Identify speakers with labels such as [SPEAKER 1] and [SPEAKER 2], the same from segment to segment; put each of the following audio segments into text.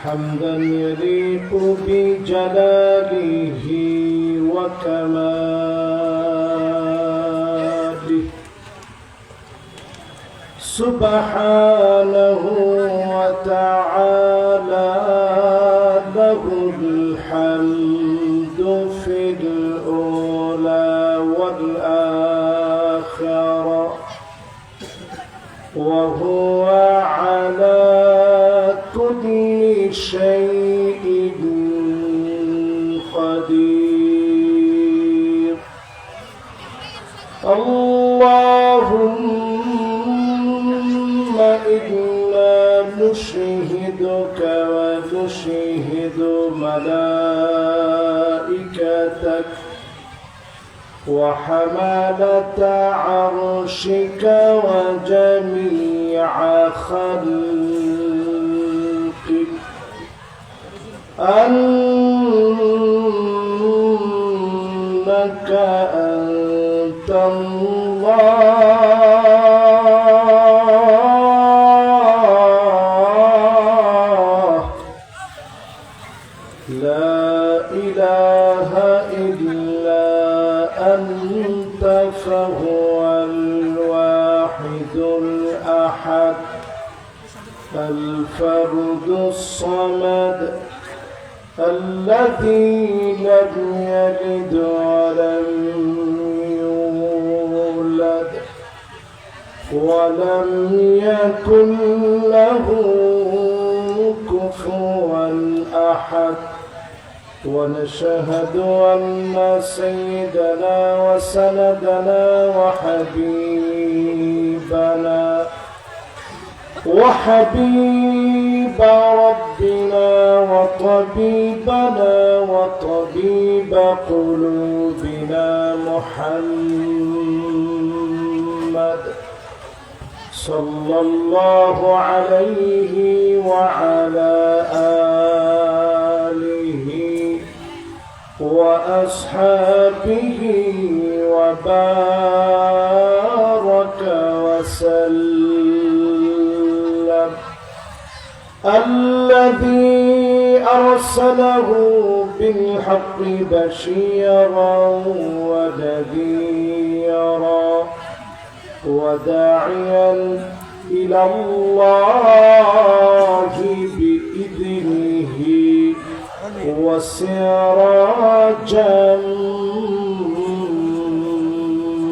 [SPEAKER 1] حمدا يليق بجلاله وكماله سبحانه وتعالى له الحمد في الأولى والآخرة وهو على كل شيء قدير. اللهم إنا نشهدك ونشهد ملائكتك وحملة عرشك وجميع خلقك أنك أنت الله لا إله إلا أنت فهو الواحد الأحد الفرد الصمد الذي لم يلد ولم يولد ولم يكن له كفوا أحد. ونشهد أن سيدنا وسندنا وحبيب ربنا وطبيبنا وطبيب قلوبنا محمد صلى الله عليه وعلى آله وأصحابه وبارك وسلم الذي أرسله بالحق بشيرا ونذيرا وداعيا إلى الله بإذنه وسراجا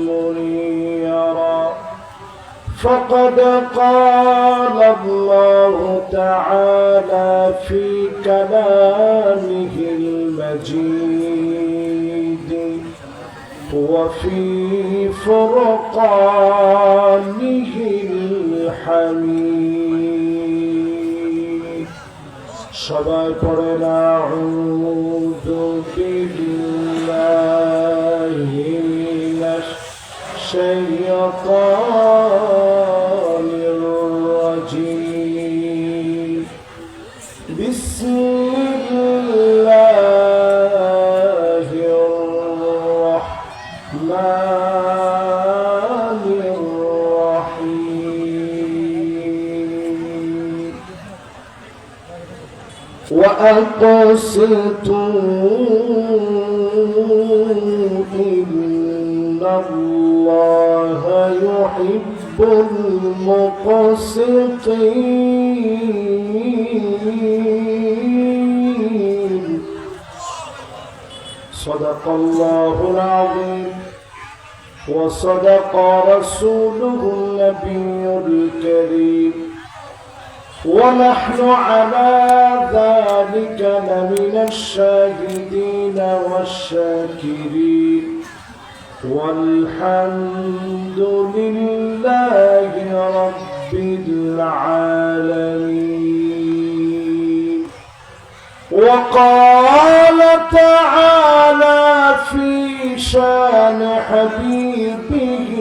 [SPEAKER 1] منيرا. فقد قال الله تعالى في كلامه المجيد وفي فرقانه الحميد. সবাই পড়েন আউযু বিল্লাহি মিনাশ শাইতানির রাজীম। বিসমিল্লাহির রাহমানির রাহিম। وأقسطوا إن الله يحب المقسطين. صدق الله العظيم وصدق رسوله النبي الكريم ونحن على ذلك لمن الشاهدين والشاكرين والحمد لله رب العالمين. وقال تعالى في شان حبيبه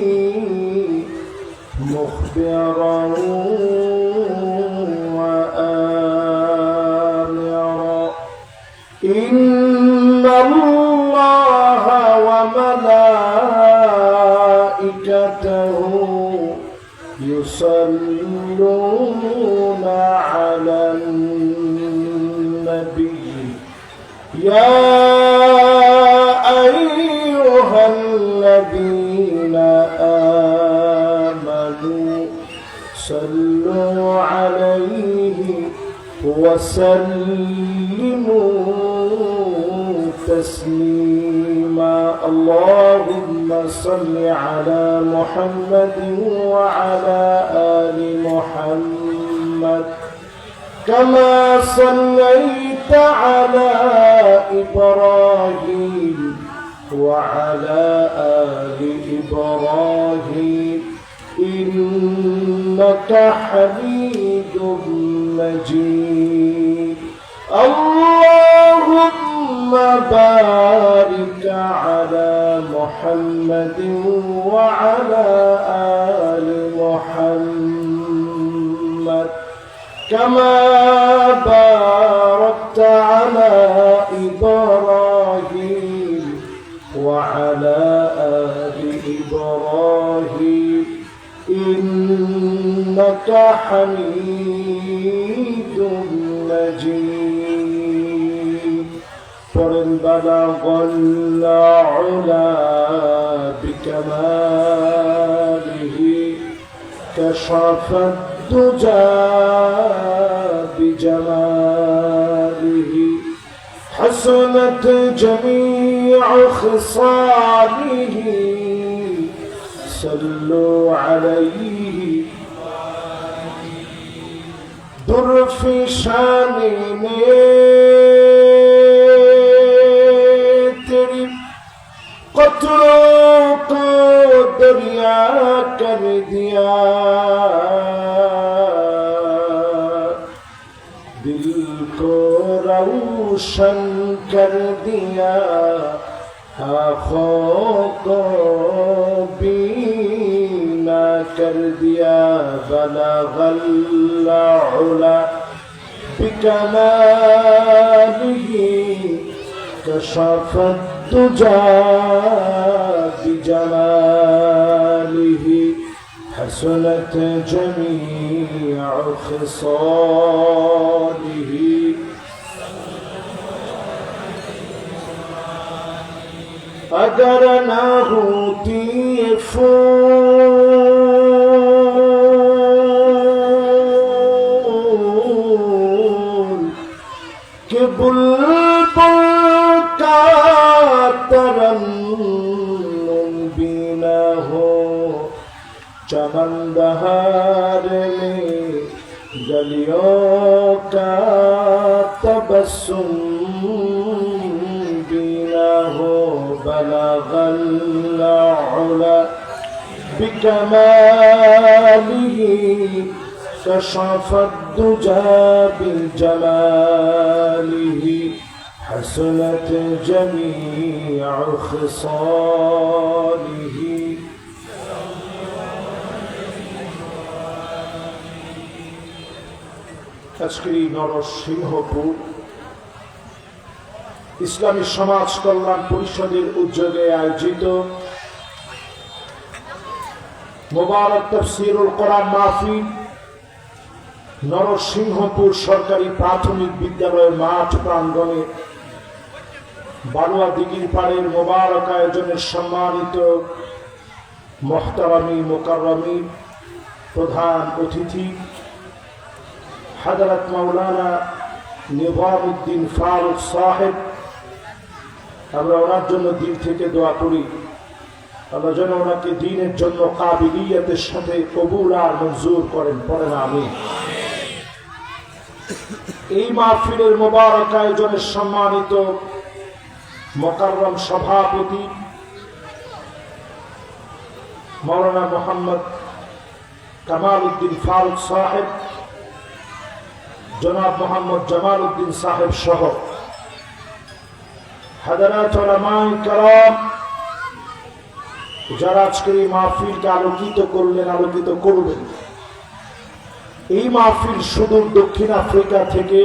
[SPEAKER 1] مخبرا إن الله وملائكته يصلون على النبي يا أيها الذين آمنوا صلوا عليه وسلموا تسليما اللهم صل على محمد وعلى آل محمد كما صليت على إبراهيم وعلى آل إبراهيم إنك حميد مجيد اللهم بارك على محمد وعلى آل محمد كما باركت على إبراهيم وعلى آل إبراهيم إنك حميد مجيد بلغ العلا بكماله كشف الدجى بجماله حسنت جميع خصاله صلوا عليه در في شان तेरी कतरों को दरिया कर दिया दिल को रोशन कर दिया आँखों को बीना कर दिया बलगल उला बिकमालिही कशफ الدجى بجماله حسنت جميع خصاله अगर ना होती फूल के बुलबुल का तरन्नुम भी न हो चमन बहार में गलियों का तबस्सुम भी न हो बलगल उला बिकमालिही कशफ الدجى بجماله حسنت جميع خصاله আজকের নরসিংহপুর ইসলামী সমাজ কল্যাণ পরিষদের উদ্যোগে আয়োজিত মোবারক তাফসীরুল কোরআন মাহফিল নরসিংহপুর সরকারি প্রাথমিক বিদ্যালয়ের মাঠ প্রাঙ্গণে বারোয়া দিঘির পাড়ের মোবারক আয়োজনের সম্মানিত মোহতারামি মোকাররমি প্রধান অতিথি হযরত মাওলানা নিজামউদ্দিন ফারুক সাহেব, আমরা ওনার জন্য দিল থেকে দোয়া করি আল্লাহ যেন ওনাকে দ্বীনের জন্য কাবিলিয়তের সাথে কবুল আর মঞ্জুর করেন, পড়েন আমিন। এই মাহফিলের মোবারক আয়োজনের সম্মানিত মোকাররম সভাপতি মাওলানা মোহাম্মদ কামাল উদ্দিন ফারুক সাহেব, জনাব মোহাম্মদ জামাল উদ্দিন সাহেব সহ হাজারাত উলামায়ে কেরাম যারা আজকের এই মাহফিলকে আলোকিত করলেন, আলোকিত করবেন। এই মাহফিল সুদূর দক্ষিণ আফ্রিকা থেকে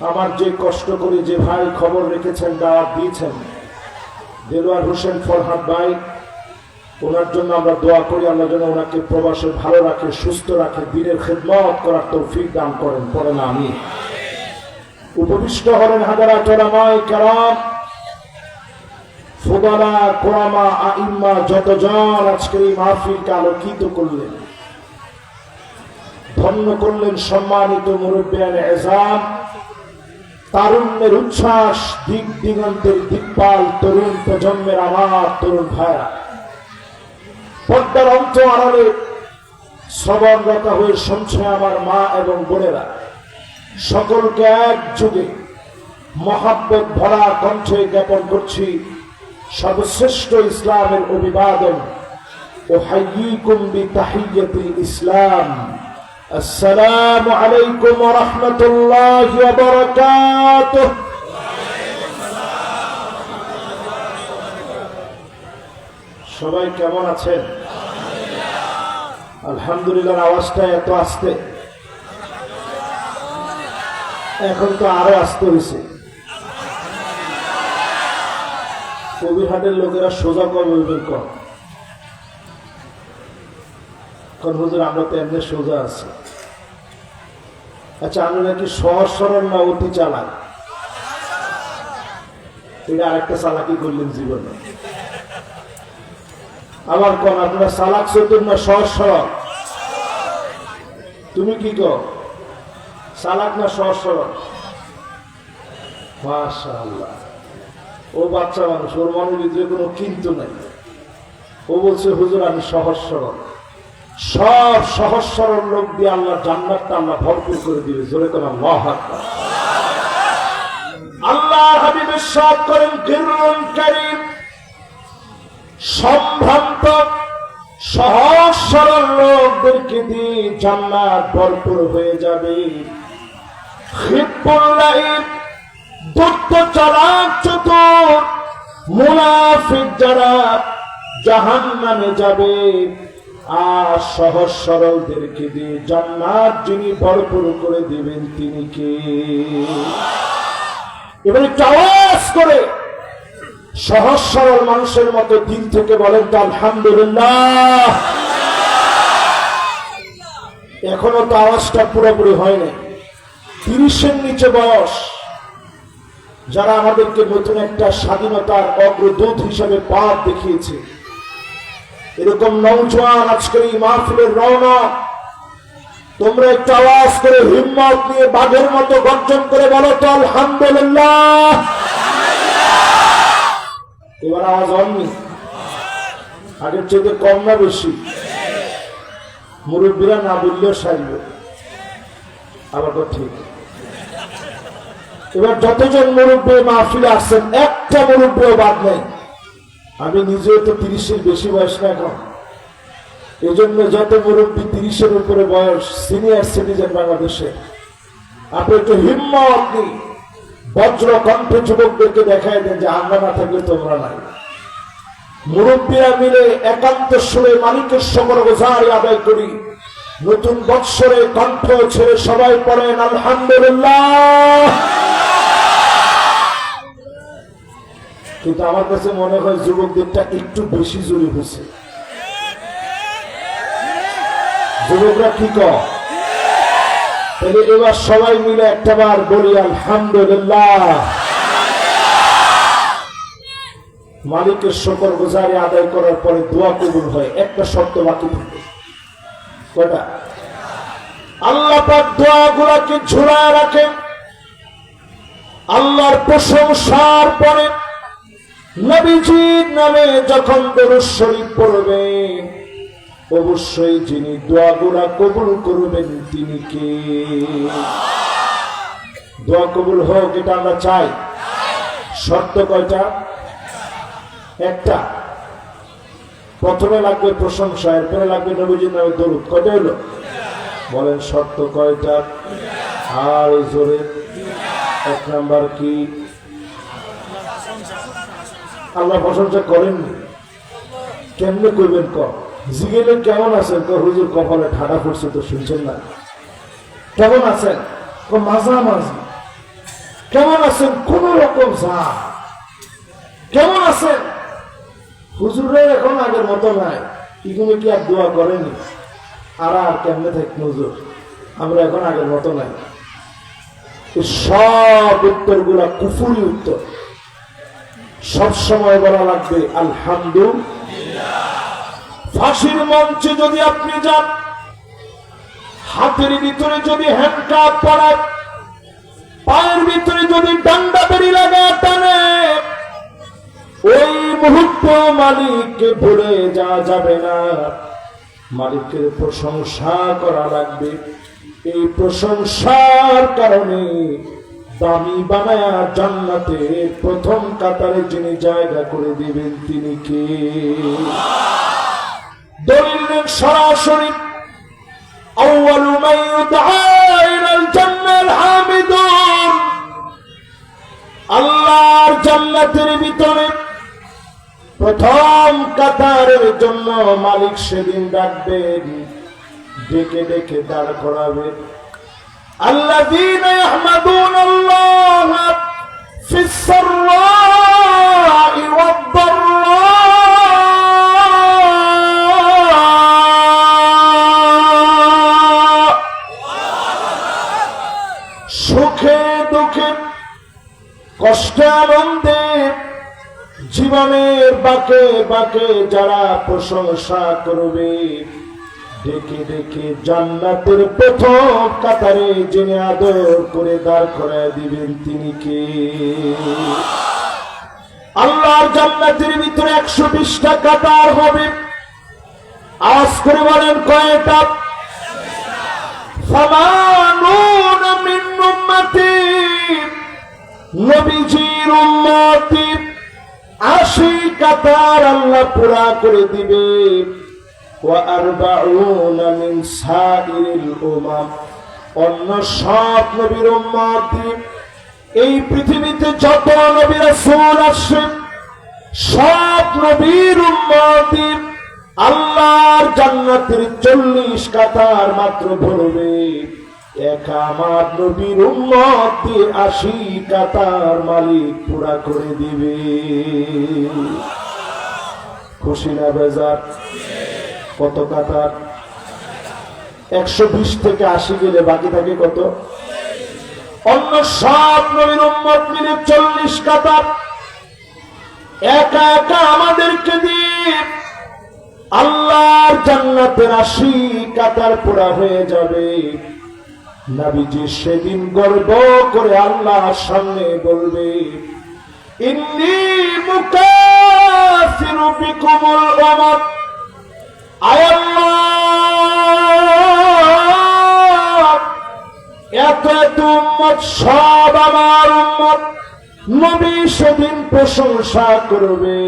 [SPEAKER 1] আমার যে কষ্ট করে যে ভাই খবর রেখেছেন, দাওয়াত দিয়েছেন, দেলোয়ার হোসেন ফরহাদ ভাই, ওনার জন্য আমরা দোয়া করি আল্লাহ যেন ওনাকে প্রবাসে ভালো রাখে, সুস্থ রাখে, দ্বীনের খেদমত করার তৌফিক দান করেন, পড়েন আমিন। উপবিষ্ট হলেন হাজারাত উলামায়ে কেরাম, ফুদালা, কুরামা, আইম্মা, যতজন আজকের এই মাহফিলকে আলোকিত করলেন, ধন্য করলেন। সম্মানিত মুরব্বিয়ানে এজাম, তারুণ্যের উচ্ছ্বাস, দিক দিগন্তের দিকপাল তরুণ প্রজন্মের আমার তরুণ ভাইরা, পর্দার অন্ত আড়ালে শ্রবণরত হয়ে শুনছে আমার মা এবং বোনেরা, সকলকে এক যুগে মহাব্বত ভরা কণ্ঠে জ্ঞাপন করছি সর্বশ্রেষ্ঠ ইসলামের অভিবাদন, উহাইয়িকুম বিতাহিয়্যাতিল ইসলাম, আসসালামু আলাইকুম ওয়া রাহমাতুল্লাহি ওয়া বারাকাতুহু। সবাই কেমন আছেন? আলহামদুলিল্লাহ। আওয়াজটা এত আস্তে, এখন তো আরো আস্তে হয়েছে। কবিরহাটের লোকেরা সোজা কম বলবেন কম, কারণ হুজুর আমরা তো এমনি সোজা আছি। আচ্ছা, আমরা নাকি সহজ সরল না অতি চালাক? এটা আরেকটা চালাকি করলেন জীবনে। আবার কোন আপনারা চালাক চতুর না সহজ সরল? তুমি কি কো, চালাক না সহজ সরল? মাশাআল্লাহ, ও বাচ্চা মানুষ, ওর মনের ভিতরে কোনো কিন্তু নাই। ও বলছে হুজুর আমি সহজ সরল। সব সহজ সরল লোক দিয়ে আল্লাহ জান্নাতটা আল্লাহ ভরপুর করে দিবে। জোরে করে আল্লাহু আকবার। আল্লাহ হাবিব ইরশাদ করেন, কিরুন কারীম, সম্ভ্রান্ত সহজ সরল লোকদেরকে দিয়ে জান্নাত ভরপুর হয়ে যাবে। খিব্বুল লাইব, দুষ্ট চালাক চতুর মুনাফিক যারা জাহান্নামে যাবে। আর সহজ সরলদেরকে দিয়ে জান্নাত যিনি ভরপুর করে দিবেন তিনি কে? এবার একটু আওয়াজ করে সহজ সরল মানুষের মতো দিল থেকে বলেন তো আলহামদুলিল্লাহ। এখনো তো আওয়াজটা পুরোপুরি হয়নি। 30-এর নিচে বয়স যারা আমাদেরকে নতুন একটা স্বাধীনতার অগ্রদূত হিসেবে পথ দেখিয়েছে, এরকম নওজোয়ান আজকের এই মাহফিলের রওনক, তোমরা একটু আওয়াজ করে হিম্মত নিয়ে বাঘের মতো গর্জন করে বলো তো আলহামদুলিল্লাহ। এবার আওয়াজ হয়নি, আগের চেয়ে কম না বেশি? মুরব্বীরা না বললেও সাইল, আবার তো ঠিক। এবার যতজন মুরব্বী মাহফিলে আসছেন, একটা মুরব্বীও বাদ নেই। আমি নিজেও তো 30-এর বেশি বয়স না এখন, এই জন্য যত মুরব্বী 30-এর উপরে বয়স, সিনিয়র সিটিজেন বাংলাদেশে, আপনি একটু হিম্মত নিয়ে বজ্র কণ্ঠে যুবকদেরকে দেখাই দেন যে আমরা না থাকলে তোমরা নাই। মুরব্বীরা মিলে একান্ত সুরে মালিকের শুকর গুজারি আদায় করি। নতুন বৎসরে কণ্ঠ ছেড়ে সবাই পড়েন আলহামদুলিল্লাহ। কিন্তু আমার কাছে মনে হয় যুবকদেরটা একটু বেশি জোরে হয়েছে। যুবকরা কি কয়? তাহলে এবার সবাই মিলে একটাবার বলি আলহামদুলিল্লাহ। মালিকের শুকর গুজারি আদায় করার পরে দোয়া কবুল হয়। একটা শর্ত বাকি থাকে, কয়টা? আল্লাহ পাক দোয়াগুলোকে ঝুলায় রাখেন। আল্লাহর প্রশংসার পরে নবীজির নামে যখন দরুদ শরীফ পড়বেন, অবশ্যই যিনি দোয়াগুলা কবুল করবেন তিনি কে? দোয়া কবুল হোক এটা আমরা চাই। শর্ত কয়টা? একটা। প্রথমে লাগবে প্রশংসা, এরপরে লাগবে নবীজির নামে দরুদ। কয়টা হলো? বলেন শর্ত কয়টা? আর জোরে। 1 নাম্বার কি? আল্লাহ প্রশংসা করেননি, কেমনে করবেন? জিগেলে কেমন আছেন? হুজুর কপালে ঠাডা পড়ছে তো শুনছেন না? কেমন আছেন? মাঝামাঝি। কেমন আছেন? কোন রকম যা। কেমন আছেন? হুজুরে এখন আগের মতো নাই, এগুলো কি আর দোয়া করেনি? আর কেমনে থাকি হুজুর, আমরা এখন আগের মতো নাই। সব উত্তরগুলা কুফুরি উত্তর। সব সময় বলা লাগবে আলহামদুলিল্লাহ। ফাঁসির মঞ্চে যদি আপনি যান, হাতের ভিতরে যদি হ্যান্ডকাপ পড়ায়, পায়ের ভিতরে যদি ডান্ডা বেরি লাগা টানে, ওই মুহূর্তে মালিককে ভুলে যাওয়া যাবে না, মালিকের প্রশংসা করা লাগবে। এই প্রশংসার কারণে দামি বানায়া জান্নাতে প্রথম কাতারে যিনি জায়গা করে দিবেন তিনি কে? দলিল সরাসরি আউয়ালু মান ইউদআ ইলাল জান্নাল হামিদুন। আল্লাহর জান্নাতের ভিতরে প্রথম কাতারের জন্য মালিক সেদিন ডাকবেন, ডেকে ডেকে দাঁড় করাবেন। আল্লাযীনা ইয়াহমাদুনাল্লাহ ফিস সাররাই ওয়াদ দাররা। সুখে দুঃখে কষ্টে আনন্দে জীবনের বাঁকে বাঁকে যারা প্রশংসা করবে, ডেকে ডেকে জান্নাতের প্রথম কাতারে যিনি আদর করে দাঁড় করায় দিবেন তিনি কে? আল্লাহর জান্নাতের ভিতরে 120টা কাতার হবে। আওয়াজ করে বলেন কয়টা? ফামানুন মিন উম্মতি, নবীজির উম্মতি 80 কাতার আল্লাহ পুরা করে দিবে। ওয়া আরবাউনা মিন সাইরিল উমাম, অন্য সব নবীর উম্মতি, এই পৃথিবীতে যত নবী রাসূল আসে সব নবীর উম্মতি আল্লাহর জান্নাতের 40 কাতার মাত্র ভরবে। একা আমার নবীর উম্মত দিয়ে 80 কাতার মালিক পুরা করে দিবে। খুশি না বেজার? কত কাতার? 120 থেকে 80 গেলে বাকি থাকে কত? অন্য সব নবীর উম্মত মিলে 40 কাতার। একা একা আমাদেরকে দিয়ে আল্লাহর জান্নাতের 80 কাতার পুরা হয়ে যাবে। নবীজি সেদিন গর্ব করে আল্লাহর সামনে বলবে, ইন্নী মুকাসিরু বিকুমুল উমাম। আয় আল্লাহ, এত এত উম্মত সব আমার উম্মত। নবী সেদিন প্রশংসা করবে,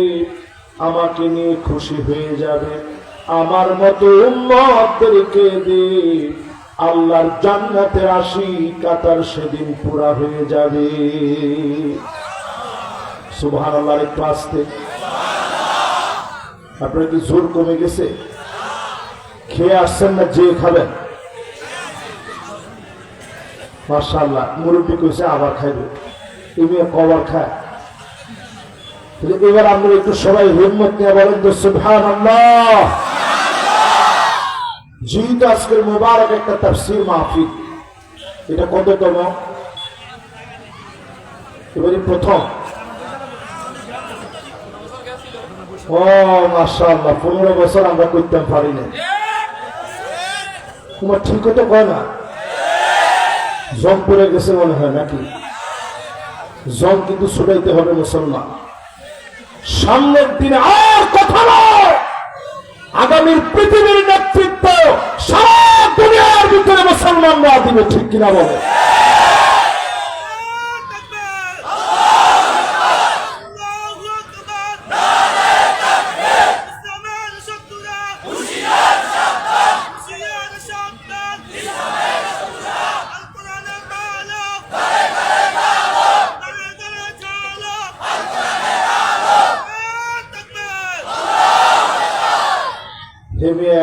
[SPEAKER 1] আমাকে নিয়ে খুশি হয়ে যাবে। আমার মতো উম্মতদেরকে দিয়ে আল্লাহর জান্নাতের 80 কাতার সেদিন পুরা হয়ে যাবে। সুবহানাল্লাহ। একটু আসতে। আপনার কি জোর কমে গেছে? খেয়ে আসছেন না যে খাবেন? মাশাআল্লাহ, মুরব্বী কইছে আবার খাইবে। তুমি কবার খায়? এবার আমরা একটু সবাই হিম্মত নিয়ে বলেন তো সুবহানাল্লাহ। যেহেতু আজকের মুবারক একটা তাফসীর মাহফিল, এটা কততম? এবারে প্রথম। ও মাশাআল্লাহ, 15 বছর আমরা করতাম পারি না। তোমার ঠিক হতো কয় না? জং পড়ে গেছে মনে হয় নাকি? জং কিন্তু ছুটাইতে হবে মুসলমান। সামনের দিনে আর কথা নয়, আগামীর পৃথিবীর নেতৃত্ব সারা দুনিয়ার ভিতরে মুসলমানরা দিবে। ঠিক কিনা বলে?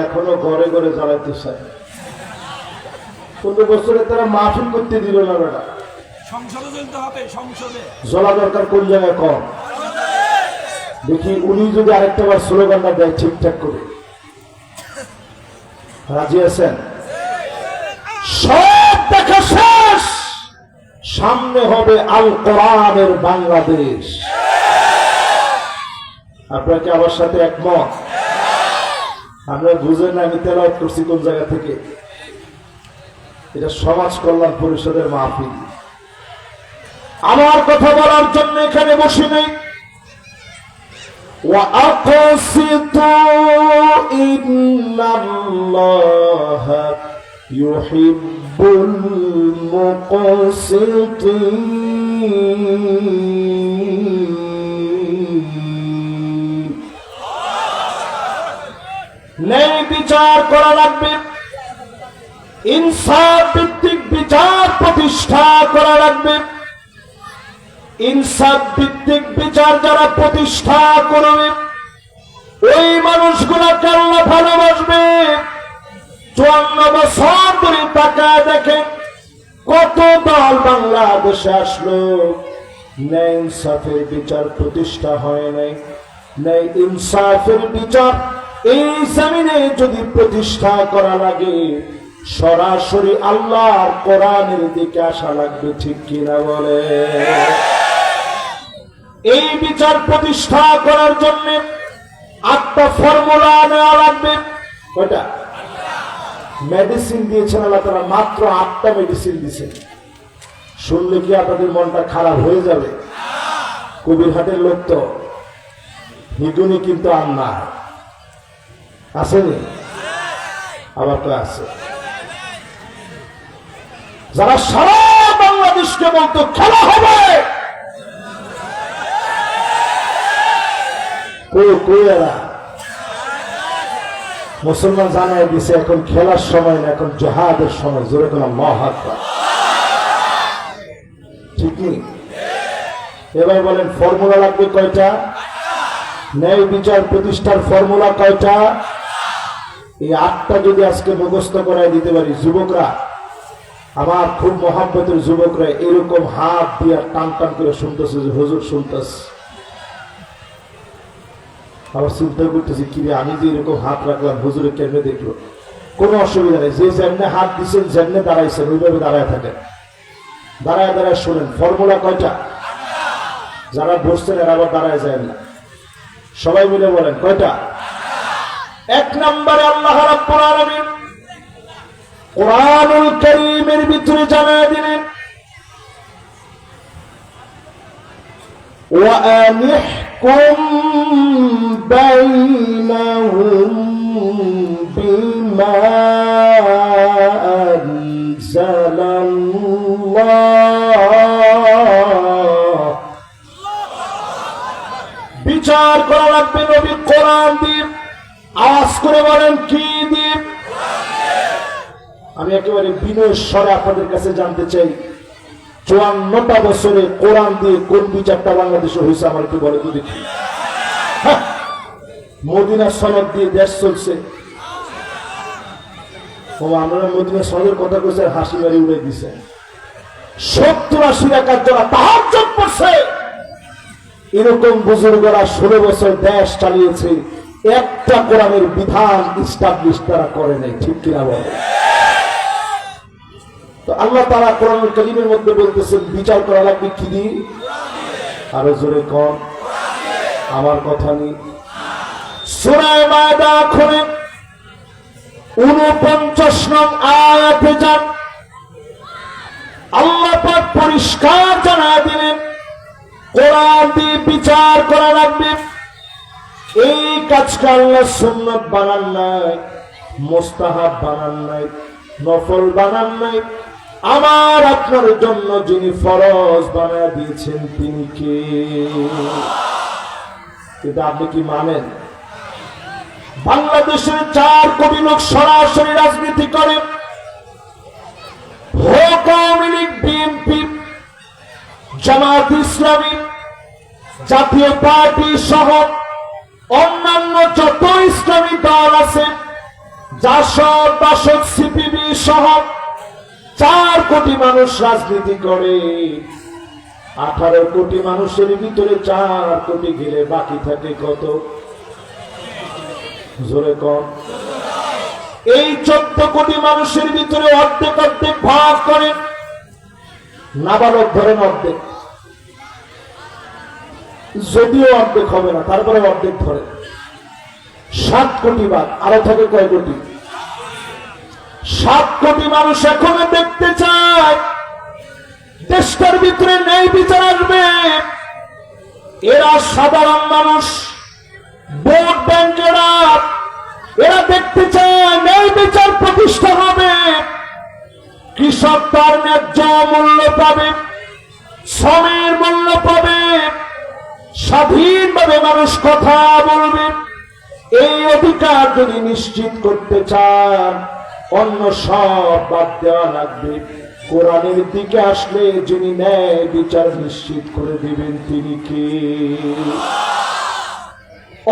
[SPEAKER 1] এখনো ঘরে ঘরে জ্বালাইতে চায়। 15 বছরে তারা মাহফিল করতে দিল না। বেটা সংসদে জ্বলতে হবে, সংসদে জ্বলা দরকার কোন জায়গায় কম। দেখি উনি যদি আরেকটা বার স্লোগানটা দেয় ঠিকঠাক করে। রাজি আছেন? সব দেখা শেষ, সামনে হবে আল কোরআনের বাংলাদেশ। আপনারা কি আমার সাথে একমত? আমরা বুঝেন না আমি তেলাওয়াত করছি কোন জায়গা থেকে? এটা সমাজ কল্যাণ পরিষদের মাহফিল। আমার কথা বলার জন্য এখানে বসে নেই। وَأَقْسِطُوا إِنَّ اللَّهَ يُحِبُّ الْمُقْسِطِينَ। ন্যায় বিচার করা লাগবে, ইনসাফ ভিত্তিক বিচার প্রতিষ্ঠা করা লাগবে। ইনসাফ ভিত্তিক বিচার যারা প্রতিষ্ঠা করবে ওই মানুষগুলোকে আল্লাহ ভালোবাসবে। 54 বছর ধরে তাকায় দেখেন কত দল বাংলাদেশে আসলো, ন্যায় ইনসাফের বিচার প্রতিষ্ঠা হয় নাই। ন্যায় ইনসাফের বিচার এই জমিনে যদি প্রতিষ্ঠা করা লাগে সরাসরি আল্লাহর কোরআনের দিকে আসা লাগবে, ঠিক কিনা বলে? এই বিচার প্রতিষ্ঠা করার জন্য 8টা ফর্মুলা নেওয়া লাগবে। কয়টা মেডিসিন দিয়েছেন আল্লাহ তাআলা? মাত্র 8টা মেডিসিন দিয়েছেন। শুনলে কি আপনাদের মনটা খারাপ হয়ে যাবে? কবিরহাটের লোক তো হিগুনি কিন্তু আর না, আসেনি? আবার তো আছে যারা সারা বাংলাদেশকে বলতো খেলা হবে, মুসলমান জানাই দিছে এখন খেলার সময় না, এখন জিহাদের সময়। জোরে কোনো মহাত্মা ঠিক নেই? এবার বলেন ফর্মুলা লাগবে কয়টা? ন্যায় বিচার প্রতিষ্ঠার ফর্মুলা কয়টা? এই 8টা যদি আজকে মুখস্থ করায় দিতে পারি, যুবকরা, আমার খুব মহাব্বতের যুবকরা এরকম হাত দিয়ে টান টান করে শুনতেছে যে হুজুর শুনতেছে। আবার চিন্তা করতেছি কিরে আমি যে এরকম হাত রাখলাম হুজুরে কেমনে দেখলো? কোনো অসুবিধা নেই, যে যেমনে হাত দিচ্ছেন যেমনে দাঁড়াইছেন ওইভাবে দাঁড়ায় থাকেন, দাঁড়ায় দাঁড়ায় শোনেন। ফর্মুলা কয়টা? যারা বসছেন এরা আবার দাঁড়ায় যায় না, সবাই মিলে বলেন কয়টা? 1 নম্বরে আল্লাহ রাব্বুল আলামিন কোরআনুল কারীমের ভিতরে জানায় দিলেন وَأَنِحْكُمْ بَيْنَهُمْ بِمَا أَنزَلَ اللَّهُ। বিচার করা লাগবে নবী কোরআন দিয়ে। আওয়াজ করে বলেন কি দিয়ে? আমি একেবারে বিনয়ের স্বরে আপনাদের কাছে জানতে চাই 54টা বছরে কোরআন দিয়ে কোন বিচারটা বাংলাদেশে হয়েছে আমার একটু বলে তো দেখি। মদিনা সনদ দিয়ে দেশ চলছে। আমরা মদিনা সনদের কথা কইছে, হাসি মারি উড়ে দিছে। 70-80 রাকাত যারা তাহাজ্জুদ পড়ছে এরকম বুজুর্গরা 16 বছর দেশ চালিয়েছে, একটা কোরআনের বিধান ইস্টাবলিশ তারা করে নাই, ঠিক কিনা বলে? তো আল্লাহ তাআলা কোরআনুল কারীমের মধ্যে বলতেছেন বিচার করা লাগবে কি দিয়ে? আরো জোরে কোন আমার কথা নেই। সূরা মায়দা খুলে 49 নং আয়াতে যান, আল্লাহ পাক পরিষ্কার জানায় দিলেন কোরআন দিয়ে বিচার করা লাগবে। এই কাজকে আল্লাহ সুন্নাত বানান নাই, মুস্তাহাব বানান নাই, নফল বানান নাই। আমার আপনার জন্য যিনি ফরজ বানায় দিয়েছেন তিনি কে? কিন্তু আপনি কি মানেন? বাংলাদেশের 4 কোটি লোক সরাসরি রাজনীতি করে, হোক আওয়ামী লীগ, বিএনপি, জামায়াত ইসলামী, জাতীয় পার্টি সহ অন্যান্য যত ইসলামী দল আছে, জাসদ, বাসদ, সিপিবি সহ 4 কোটি মানুষ রাজনীতি করে। 18 কোটি মানুষের ভিতরে 4 কোটি গেলে বাকি থাকে কত? জোরে কম। এই 14 কোটি মানুষের ভিতরে অর্ধেক অর্ধেক ভাগ করে নাবালক ধরেন অর্ধেক, যদিও অর্ধেক হবে না তারপরে অর্ধেক ধরে 7 কোটি বাদ, আরো থাকে কয় কোটি? 7 কোটি মানুষ এখনো দেখতে চায় দেশটার ভিতরে ন্যায় বিচার আসবে। এরা সাধারণ মানুষ, ভোট ব্যাংকেরা, এরা দেখতে চায় ন্যায় বিচার প্রতিষ্ঠা হবে, কৃষক তার ন্যায্য মূল্য পাবে, শ্রমের মূল্য পাবে, স্বাধীনভাবে মানুষ কথা বলবে। এই অধিকার যদি নিশ্চিত করতে চান অন্য সব বাদ দেওয়া লাগবে। কোরআনের দিকে আসলে যিনি ন্যায় বিচার নিশ্চিত করে দিবেন তিনি কে?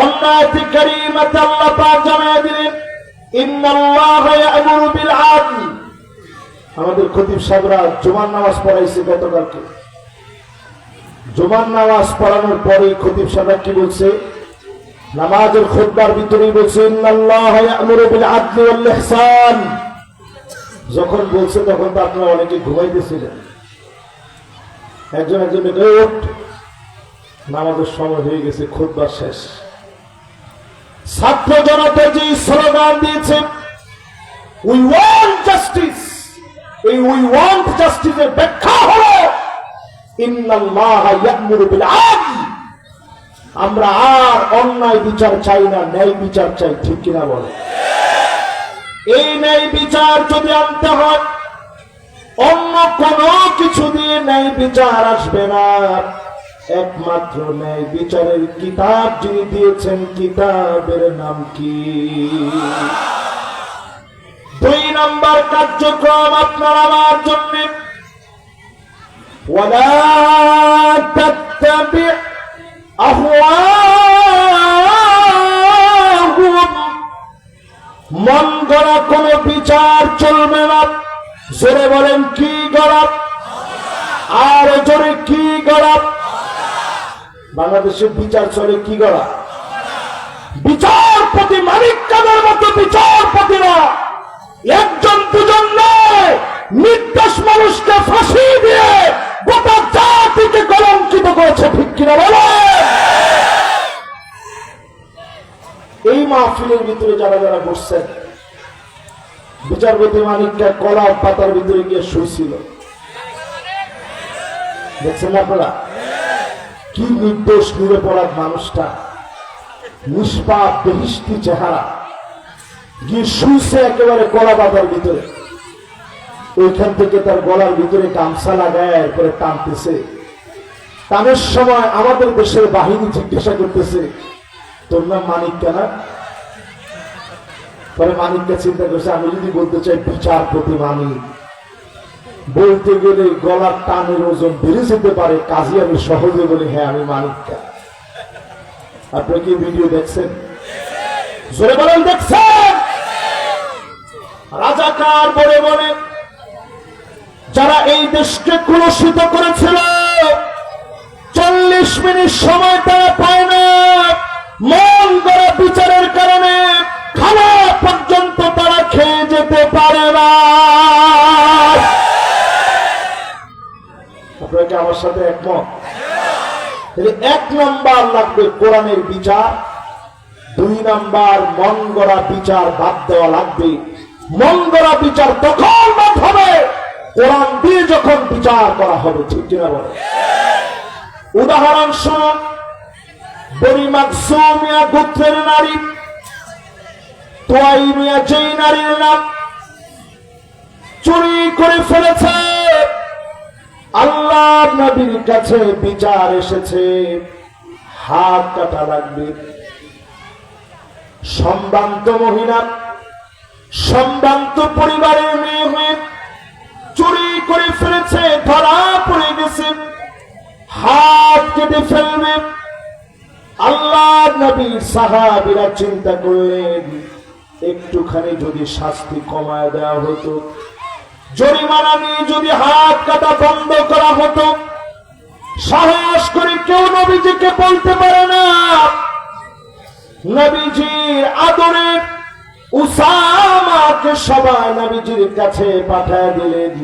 [SPEAKER 1] অন্য আয়াতে কারীমাতে আল্লাহ পাক জানিয়ে দিলেন ইন্নাল্লাহা ইয়া'মুরু বিল আদল। আমাদের খতিব সাহেবরা জুমার নামাজ পড়াইছে গতকালকে। জুমার নামাজ পড়ানোর পরে খতিব সাহেবরা কি বলছে? নামাজের খুতবার ভিতরেই বলছে ইন্নাল্লাহা ইয়া'মুরু বিল আদলি ওয়াল ইহসান। যখন বলছে তখন তো আপনারা অনেকে ঘুমাইতেছিলেন। একজনকে ওঠ, নামাজের সময় হয়ে গেছে, খুতবা শেষ। ছাত্র জনতা যে স্লোগান দিয়েছে উই ওয়ান্ট জাস্টিস, এই উই ওয়ান্ট জাস্টিসের ব্যাখ্যা হলো ইন্নাল্লাহা ইয়া'মুরু বিল আদল। আমরা আর অন্যায় বিচার চাই না, ন্যায় বিচার চাই। ঠিক কিনা বলে? এই ন্যায় বিচার যদি আনতে হয় অন্য কোনো কিছু দিয়ে ন্যায় বিচার আসবে না। একমাত্র ন্যায় বিচারের কিতাব যিনি দিয়েছেন, কিতাবের নাম কি? 2 নম্বর কার্যক্রম আপনার আমার জন্য, ওয়ালা তাত্তাবি আহওয়াহুম। মন গড়া কোন বিচার চলবে না। জোরে বলেন কি গড়া? আর জোরে কি গড়া? বাংলাদেশের বিচার চলে কি গড়া? বিচারপতি মানিক কাদের মতো বিচারপতিরা একজন দুজন নয়, নির্দোষ মানুষকে ফাঁসি দিয়ে গোটা জাতিকে কলঙ্কিত করেছে। ঠিক কিনা বলে? এই মাহফিলের ভিতরে যারা যারা বসছেন, বিচারপতি মানিককে কলা পাতার ভিতরে গিয়ে শুয়েছিল, দেখছেন আপনারা? কি নির্দোষ নিরপরাধ মানুষটা, নিষ্পাপ বেহিষ্টি চেহারা, গিয়ে শুয়েছে একেবারে কলা পাতার ভিতরে। ওইখান থেকে তার গলার ভিতরে গামছা লাগায় এরপরে টানতেছে। টানের সময় আমাদের দেশের বাহিনী জিজ্ঞাসা করতেছে তোর নাম মানিক কেন? পরে মানিককে চিন্তা করছে আমি যদি বলতে চাই বিচারপতি মানিক, বলতে গেলে গলার টানের ওজন বেড়ে যেতে পারে, কাজে আমি সহজে বলি হ্যাঁ আমি মানিককা। আপনি কি ভিডিও দেখছেন? জোরে বলেন দেখছেন? রাজাকার বলে বলে যারা এই দেশকে কলুষিত করেছিল 40 মিনিট সময় তারা পায় না। মন গড়া বিচারের কারণে খানা পর্যন্ত তারা খেয়ে যেতে পারে না। আপনারা কি আমার সাথে একমত? 1 নম্বর লাগবে কোরআনের বিচার, 2 নম্বর মন গড়া বিচার বাদ দেওয়া লাগবে। মন গড়া বিচার তখন বাদ হবে কোরআন দিয়ে যখন বিচার করা হবে। ঠিক কিনা বলে? উদাহরণস্বরূপ বনি মাকসুম গোত্রের নারী তোয়াইমিয়া, যেই নারীর নাম চুরি করে ফেলেছে, আল্লাহ নবীর কাছে বিচার এসেছে, হাত কাটা লাগবে। সম্ভ্রান্ত মহিলা, সম্ভ্রান্ত পরিবারের মেয়ে হয়ে চুরি করে ফেলেছে, ধরা পড়ে গেছে, হাত কেটে ফেলবে। আল্লাহ নবীর সাহাবীরা চিন্তা করলেন একটুখানি যদি শাস্তি কমায় দেওয়া হতো, জরিমানা নিয়ে যদি হাত কাটা বন্ধ করা হতো। সাহস করে কেউ নবীজিকে বলতে পারে না। নবীজির আদরের উসামাকে সবাই নবীজির কাছে পাঠায় দিলেন।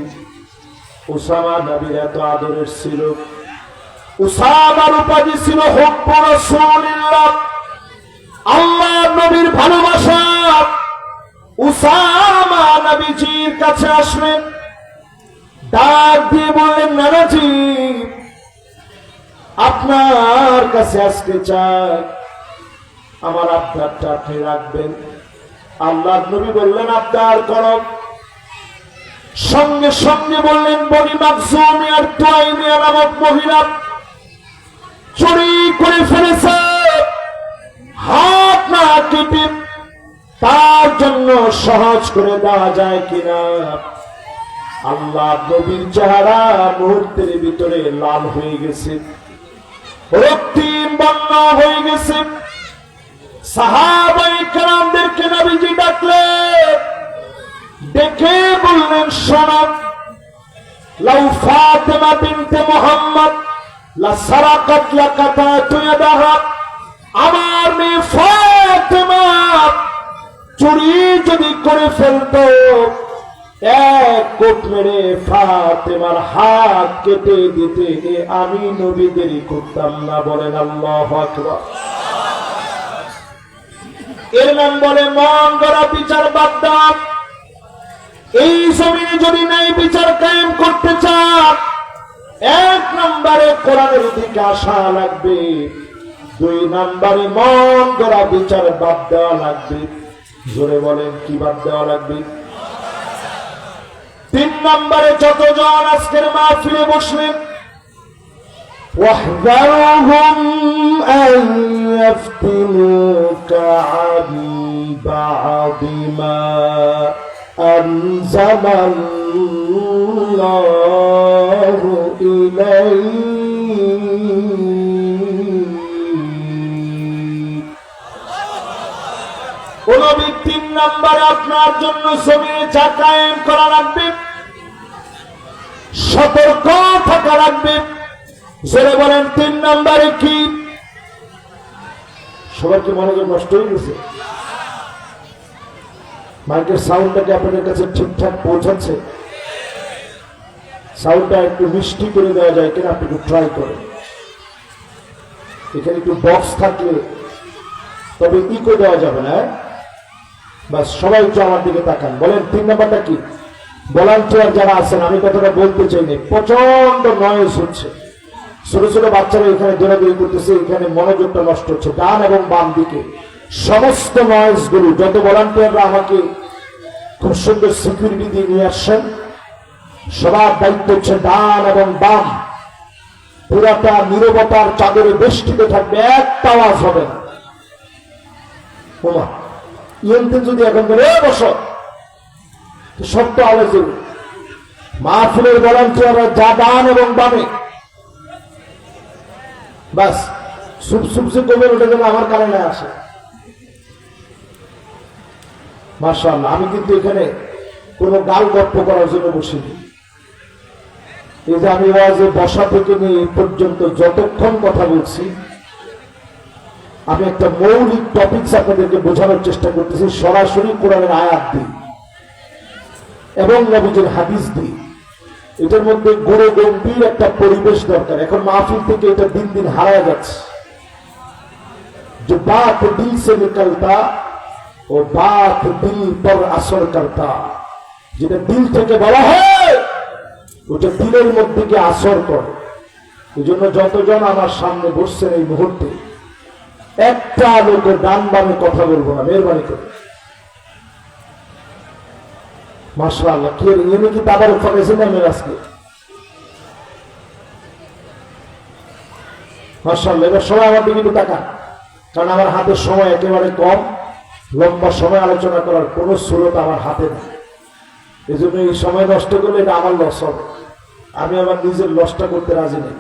[SPEAKER 1] উসামা নবীর এত আদরের ছিল। উসামার উপাধি ছিল হুব্বু রাসূলিল্লাহ, আল্লাহ নবীর ভালোবাসা। উসামা নবীজির কাছে আসলেন, ডাক দিয়ে বললেন, নানাজি আপনার কাছে আসতে চাই, আমার আবদারটা আপনি রাখবেন। আল্লাহ নবী বললেন, আবদার করো। সঙ্গে সঙ্গে বললেন, বনি মাখজুমিয়া আর তুয়াইমিয়া নামক মহিলা চুরি করে ফেলেছে, হাত না কেটে তার জন্য সহজ করে দেওয়া যায় কিনা। আল্লাহ নবীর চেহারা মুহূর্তের ভিতরে লাল হয়ে গেছে, রক্তিম বর্ণ হয়ে গেছে। সাহাবায়ে কেরামদেরকে নবীজি ডাকলেন, ডেকে বললেন, শোনো, লাউ ফাতিমা বিনতে মুহাম্মদ লা সারাকাত লাকাতাতু ইয়াদাহা, আমার মেয়ে ফাতিমা চুরি যদি করে ফেলতো, এক কোপ মেরে ফাতিমার হাত কেটে দিতে আমি নবী দেরি করতাম না। বলেন আল্লাহু আকবার। এর নাম বলে মন গড়া বিচার বাদ দাও। এই জমিনে যদি নাই বিচার কায়েম করতে চান, এক নম্বরে কোরআনের দিকে আসা লাগবে, দুই নম্বরে মন গড়া বিচার বাদ দেওয়া লাগবে। জোরে বলেন, কি বাদ দেওয়া লাগবে? তিন নম্বরে যতজন আজকের মাহফিলে বসলেন, واحذرهم أن يفتنوك عن بعض ما أنزل الله إليك। নবী তিন নম্বরে আপনার জন্য জমিনে যা কায়েম করা লাগবে, সতর্ক থাকা লাগবে। জোরে বলেন, তিন নম্বরে কি? সবার কি মনোযোগ নষ্ট হয়ে গেছে? মাইকের সাউন্ডটাকে আপনাদের কাছে ঠিকঠাক পৌঁছাচ্ছে? সাউন্ডটা একটু মিষ্টি করে দেওয়া যায় কিনা আপনি একটু ট্রাই করেন। এখানে একটু বক্স থাকলে তবে ইকো দেওয়া যাবে না। বাস, সবাই একটু আমার দিকে তাকান। বলেন, তিন নম্বরটা কি? ভলান্টিয়ার যারা আছেন, আমি কথাটা বলতে চাইনি, প্রচন্ড নয়েজ হচ্ছে। ছোট ছোট বাচ্চারা এখানে দৌড়াদৌড়ি করতেছে, এখানে মনোযোগটা নষ্ট হচ্ছে। ডান এবং বাম দিকে সমস্ত নয়েজ গুলো, যত ভলান্টিয়াররা আমাকে খুব সুন্দর সিকিউরিটি দিয়ে নিয়ে আসছেন, সবার দায়িত্ব হচ্ছে ডান এবং বাম পুরাটা নীরবতার চাদরে বেষ্টিত থাকবে, একটা আওয়াজ হবে না। ইয়েনতে যদি এখন করে বসো, সব তো আওয়াজ হবে। মাহফিলের ভলান্টিয়াররা যা ডান এবং বামে, বাস সুপ সুপসে কমে ওটা যেন আমার কারণে আসে। মাশাআল্লাহ, আমি কিন্তু এখানে কোনো গাল গপ্প করার জন্য বসিনি। এই যে আমি ওয়াজে বসা থেকে নিয়ে এই পর্যন্ত যতক্ষণ কথা বলছি, আমি একটা মৌলিক টপিকস আপনাদেরকে বোঝানোর চেষ্টা করতেছি, সরাসরি কোরআনের আয়াত দিই এবং নবীজির হাদিস দিই। এটার মধ্যে গুরু গম্ভীর একটা পরিবেশ দরকার। এখন মাহফিল থেকে এটা দিন দিন হারায় যাচ্ছে। যে বাত দিল সে নিকলতা ও বাত দিল পর আসর করতা, যেটা দিল থেকে বলা হয় ওটা দিলের মধ্যে গিয়ে আসর করে। এই জন্য যতজন আমার সামনে বসছেন এই মুহূর্তে, একটা লোকের ডান বামে কথা বলবো না, মেহরবানি করে। মাশাআল্লাহ, কি এনে কি তাদের ফাঁকেছে না মেরাজকে? মাশাআল্লাহ। এবার সবাই আমার দিকে একটু তাকান, কারণ আমার হাতের সময় একেবারে কম, লম্বা সময় আলোচনা করার কোনো স্রোত আমার হাতে নেই। এই জন্য এই সময় নষ্ট করলে এটা আমার লস হবে, আমি আমার নিজের লসটা করতে রাজি নেই।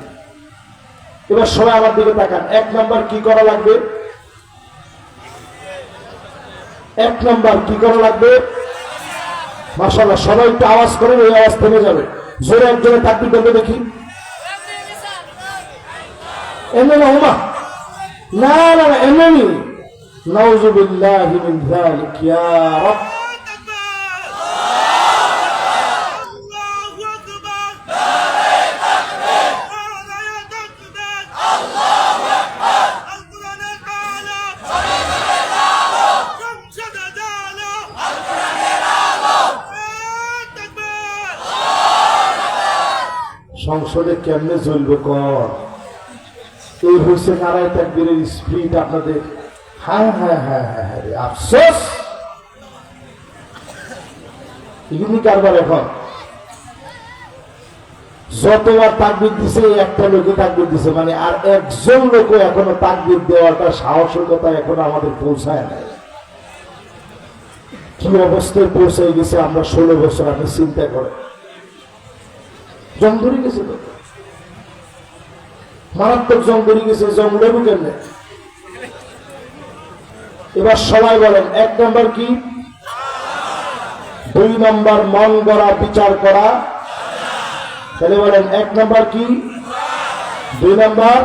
[SPEAKER 1] এবার সবাই আমার দিকে তাকান। এক নাম্বার কি করা লাগবে? এক নাম্বার কি করা লাগবে? মাশাআল্লাহ, সবাই একটু আওয়াজ করেন, এই আওয়াজ থেমে যাবে। জোরে একজনে তাকবীর করবে দেখি। এমনি না হুমা, না না না, এমনি। নাউযু বিল্লাহি মিন যালিক ইয়া রাব। সংসদে কেমনে চলবে কর? এই হয়েছে নারায় তাকবীরের স্পিড আপনাদের। হ্যাঁ হ্যাঁ হ্যাঁ হ্যাঁ হ্যাঁ রে আফসোস, এগুলি কারবার। এখন যতবার তাকবীর দিছে একটা লোকে তাকবীর দিছে, মানে আর একজন লোক এখনো তাকবীর দেওয়াটা সাহসিকতা এখন আমাদের পৌঁছায় নাই। কি অবস্থায় পৌঁছাই গেছে আমরা 16 বছর আপনি চিন্তা করেন। জং ধরে গেছে তো, মারাত্মক জং ধরে গেছে। জং উড়াবো কেমনে? এবার সবাই বলেন 1 নম্বর কি, 2 নম্বর মন গড়া বিচার করা। তাহলে বলেন 1 নম্বর কি, 2 নম্বর,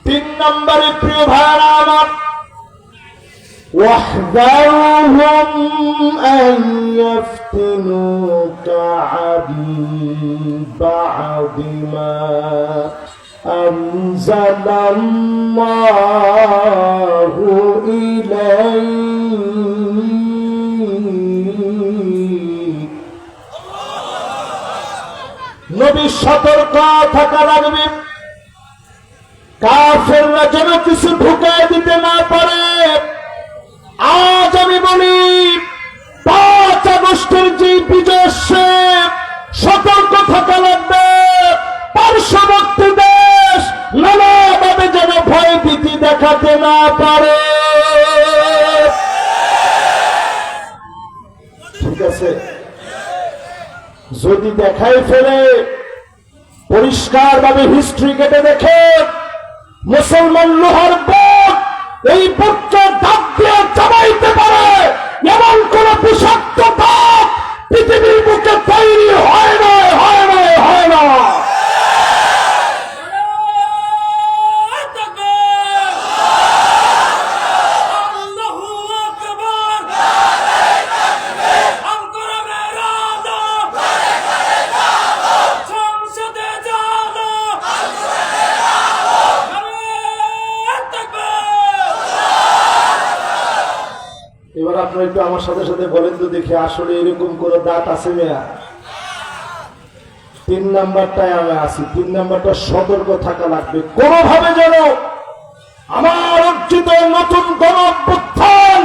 [SPEAKER 1] 3 নম্বরে প্রিয় ভাইরা আমার, واحذرهم أن يفتنوك عن بعض ما أنزل الله إليك। নবী সতর্ক থাকা লাগবে, কাফেররা যেন কিছু ঢুকায় দিতে না পারে। আজ আমি বলি 5 আগস্টের যে বিজয়, সতর্ক থাকা লাগবে। পার্শ্ববর্তী দেশ নানাভাবে যেন ভয় ভীতি দেখাতে না পারে। ঠিক আছে, যদি দেখাই ফেলে পরিষ্কার ভাবে হিস্ট্রি কেটে দেখে, মুসলমান লোহার বুক, এই বুককে দাগ দিয়ে চাবাইতে পারে এমন কোন বিষাক্ত দাগ পৃথিবীর বুকে তৈরি হয় না, হয় না, হয় না। এবার আপনারা একটু আমার সাথে সাথে বলেন তো দেখি, আসলে এরকম কোন দাঁত আছে মেয়া? 3 নাম্বারটায় আমি আছি। 3 নাম্বারটা সতর্ক থাকা লাগবে। কোনোভাবে যেন আমার অর্জিত নতুন গণ-অভ্যুত্থান,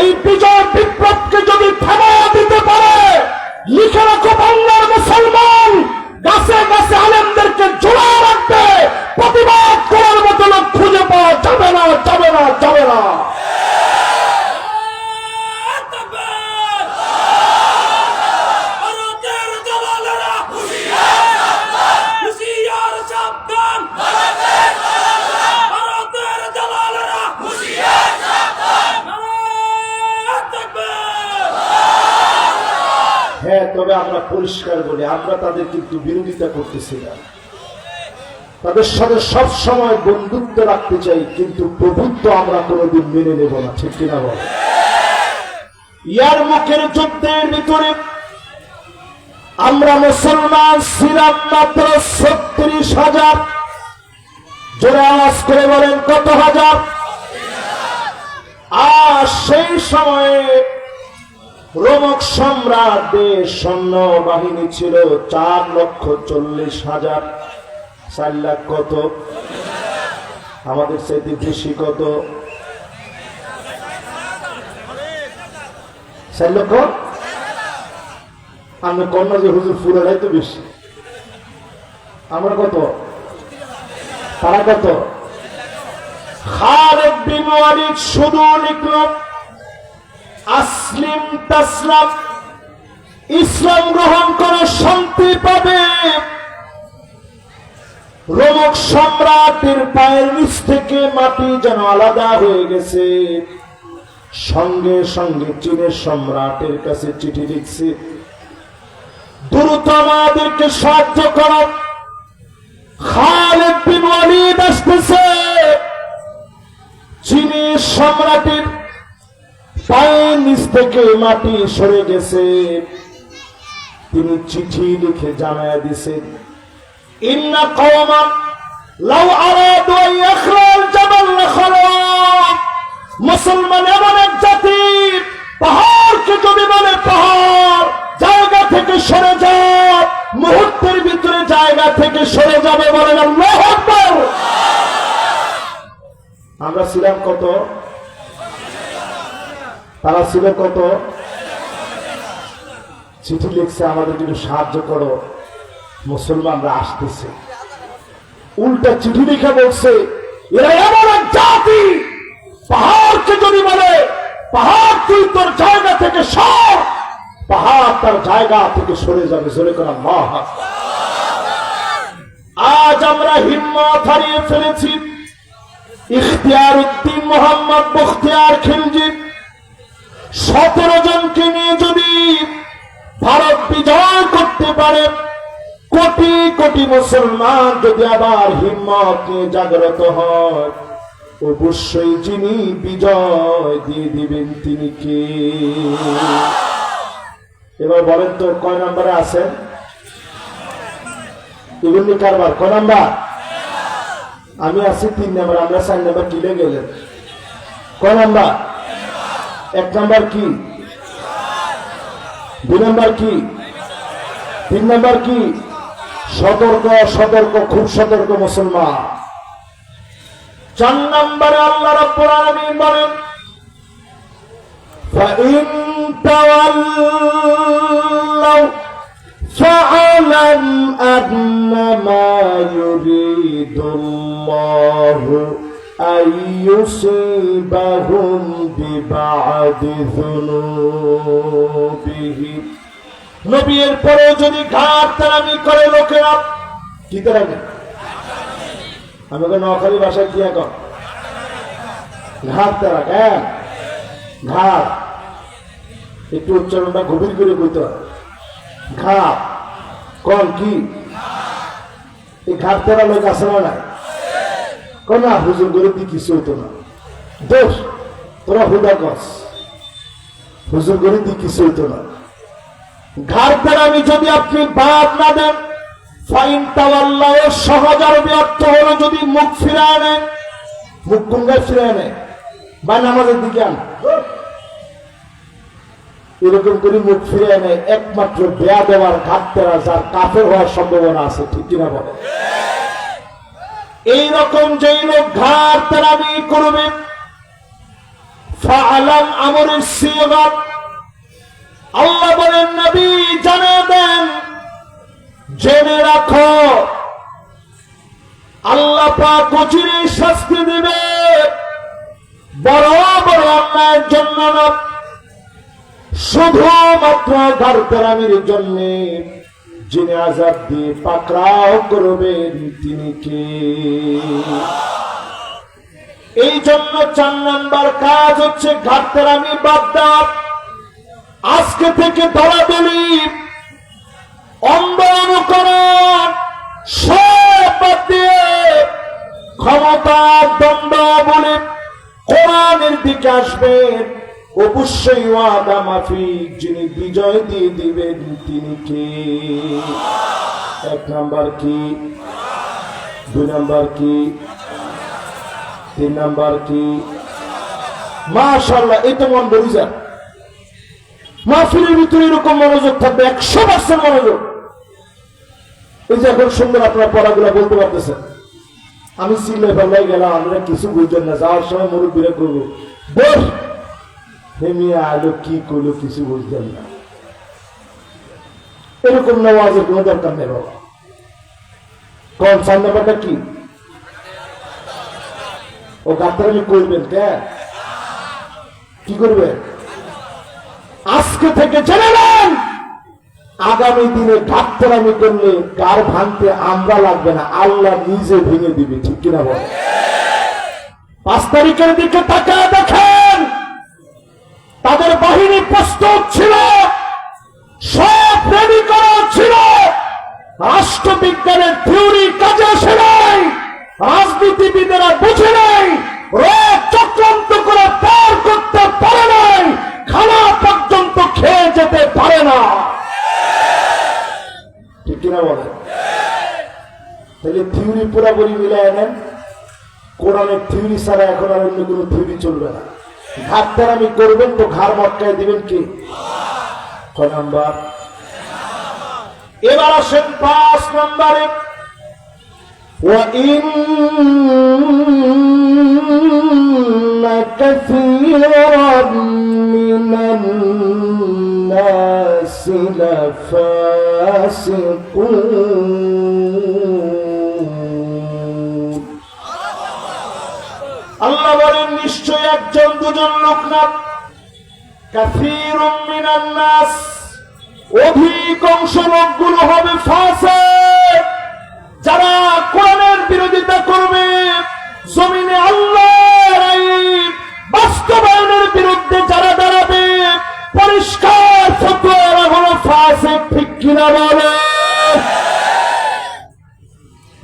[SPEAKER 1] এই বিজয় বিপ্লবকে যদি থামা দিতে পারে, লিখে রাখো বাংলার মুসলমান, গাছে গাছে আলেমদেরকে জোড়া রাখবে। প্রতিবাদ করার মতো লোক খুঁজে পাওয়া যাবে না, যাবে না, যাবে না। হ্যাঁ, তবে আমরা পরিষ্কার বলি, আমরা তাদের কিন্তু বিরোধিতা করতেছি না। তাদের সাথে সব সময় বন্ধুত্ব রাখতে চাই, কিন্তু প্রভুত্ব আমরা কোনোদিন মেনে নেব না। ঠিক কিনা বল? ইয়ার মুখের যুদ্ধের ভিতরে আমরা মুসলমান ছিলাম মাত্র 36,000। জোরে আওয়াজ করে বলেন কত হাজার? আর সেই সময়ে রোমক সম্রাটদের সৈন্য বাহিনী ছিল 4,40,000। 4 লাখ কত? আমাদের চাইতে বেশি কত? 4 লক্ষ। আমরা কন্যা যে হুজুর ফুরাটাই তো বেশি। আমরা কত? তারা কত? খালিদ বিন ওয়ালিদ শুধু লিখল আসলিম তাসলাম, ইসলাম গ্রহণ করে শান্তি পাবে। রোমক সম্রাটের পায়ের নিচ থেকে মাটি যেন আলাদা হয়ে গেছে। সঙ্গে সঙ্গে চীনের সম্রাটের কাছে চিঠি লিখছে, দ্রুত আমাদেরকে সাহায্য করো, খালিদ বিন ওয়ালিদ আসতেছে। চীনের সম্রাটের পায়ের নিচ থেকে মাটি সরে গেছে। তিনি চিঠি লিখে জানায়া দিয়েছেন, ইন্না কওমা লাউ আরাদু আন ইয়াখরাল জাবাল লাখরা। মুসলমান এমন এক জাতি, পাহাড়কে যদি বলে পাহাড় জায়গা থেকে সরে যাও, মুহূর্তের ভিতরে জায়গা থেকে সরে যাবে, বলেন আল্লাহু আকবার। আমরা ছিলাম কত, তারা ছিল কত? চিঠি লিখছে, আমাদের একটু সাহায্য করো, মুসলমানরা আসতেছে। উল্টা চিঠি লিখে বলছে, এরা এমন এক জাতি, পাহাড়কে যদি বলে পাহাড় তুই তোর জায়গা থেকে সর, পাহাড় তার জায়গা থেকে সরে যাবে। সরে করা মা। আজ আমরা হিম্মত হারিয়ে ফেলেছি। ইখতিয়ার উদ্দিন মোহাম্মদ বখতিয়ার খিলজি 17 জনকে নিয়ে যদি ভারত বিজয় করতে পারে, কোটি কোটি মুসলমান যদি আবার হিম্মত নিয়ে জাগ্রত হয়, অবশ্যই যিনি বিজয় দিয়ে দিবেন তিনি কে? এবার বলেন তো কয় নম্বরে আছেন? এগুলি কারবার কয় নাম্বার? আমি আছি 3 নম্বর, আমরা 4 নম্বর। কিলে গেলেন কয় নাম্বার? 1 নম্বর কি? 2 নম্বর কি? 3 নম্বর কি? সতর্ক, সতর্ক, খুব সতর্ক মুসলমান। 4 নম্বরে আল্লাহ রাব্বুল আলামিন বলেন, فَإِن تَوَلَّوْا فَاعْلَمْ أَنَّمَا يُرِيدُ اللَّهُ أَن يُصِيبَهُم بِبَعْضِ ذُنُوبِهِمْ। নবীর পরে যদি ঘাটতারামি করে লোকেরা, কি তারামি? আমাকে নোয়াখালী ভাষায় কি এখন ঘাটতারা? হ্যাঁ, ঘাট। একটু উচ্চারণটা গভীর করে বলতে হয়। ঘাট কোন কি? এই ঘাটতারা লোক আছে না? নাই কোন? না, হুজুর করে দি কিছু হইতো না। দোষ তোরা হুদা গছ, হুজুর করে দি কিছু হইতো না। ঘাড়তারামি যদি আপনি বাদ না দেন, ফাইন তাওয়াল্লাহ, সহজ আরবি অর্থ হলো যদি মুখ ফিরায় নেন। মুখ কোন গায়ে ফিরায় নেয়? বা নামাজের দিকে আন, এরকম করে মুখ ফিরায় নেয়। একমাত্র বেয়া দেওয়ার ঘাটতারা, যার কাফের হওয়ার সম্ভাবনা আছে, ঠিক কিনা বলে? এইরকম যেই লোক ঘাড়তারামি করবে, ফাআলাম আমরের সিগা, আল্লাহ বলেন নবী জানিয়ে দেন, জেনে রাখো আল্লাহ পাক অচিরেই শাস্তি দিবে, বড় বড় অন্যায়ের জন্য না, শুধুমাত্র ঘাড়তারামির জন্য যিনি আযাব দিয়ে পাকড়াও করবেন তিনি কে? এই জন্য 4 নম্বর কাজ হচ্ছে ঘাড়তারামি বাদ দেওয়া। আজকে থেকে দলাদলি, অন্ধ অনুকরণ সব বাদ দিয়ে ক্ষমতা দ্বন্দ্ব বলে কোরআনের দিকে আসবেন। অবশ্যই ওয়াদা মাফিক যিনি বিজয় দিয়ে দিবেন তিনি কে? 1 নম্বর কি? 2 নম্বর কি? 3 নম্বর কি? মাশাআল্লাহ, এই তো মন বলি যান। মাহফিলের ভিতরে এরকম মনোযোগ থাকবে, 100% মনোযোগ। এই যে এখন সুন্দর আপনারা পড়াগুলা বলতে পারতেছেন। আমি সিলে ফেলাই গেলাম, আমরা কিছু বুঝলেন না, যাওয়ার সময় মুরব্বীরা করবো বস হেমিয়া আলো কি করলো কিছু বুঝলেন না। এরকম নামাজের কোনো দরকার নেই বাবা। কোন 4 নম্বরটা কি? ও ঘাটতারামি করবেন কেন? কি করবেন? আজকে থেকে জেনে নেন, আগামী দিনে ঘাটতারামি করলে কার ভাঙতে আমরা লাগবে না, আল্লাহ নিজে ভেঙে দিবে, ঠিক কিনা বল? 5 তারিখের দিকে তাকায় দেখেন, তাদের বাহিনী প্রস্তুত ছিল, সব রেডি করা ছিল, রাষ্ট্রবিজ্ঞানের থিওরি কাজে আসে নাই, রাজনীতিবিদেরা বুঝে নাই, রোগ চক্রান্ত করে পার করতে পারে নাই, খানা পর্যন্ত খেয়ে যেতে পারে না, ঠিক কিনা বলে? তাহলে থিওরি পুরাপুরি মিলায় নেন। কোরআনের থিওরি ছাড়া এখন আর অন্য কোনো থিওরি চলবে না। ঘাটতারামি করবেন তো ঘাড় মটকায় দিবেন কি? 6 নাম্বার এবার আসেন 5 নম্বরে, وَإِنَّ كَثِيرًا مِنَ النَّاسِ لَفَاسِقُونَ। আল্লাহ বলেন নিশ্চয় একজন দুজন লোক না, কাসীরুম মিনান নাস, অধিকাংশ লোকগুলো হবে ফাসিক, যারা কোরআনের বিরোধিতা করবে, জমিনে আল্লাহর আইন বাস্তবায়নের বিরুদ্ধে যারা দাঁড়াবে, পরিষ্কার ফতোয়া হলো ফাসিক। ঠিক কিনা বলে?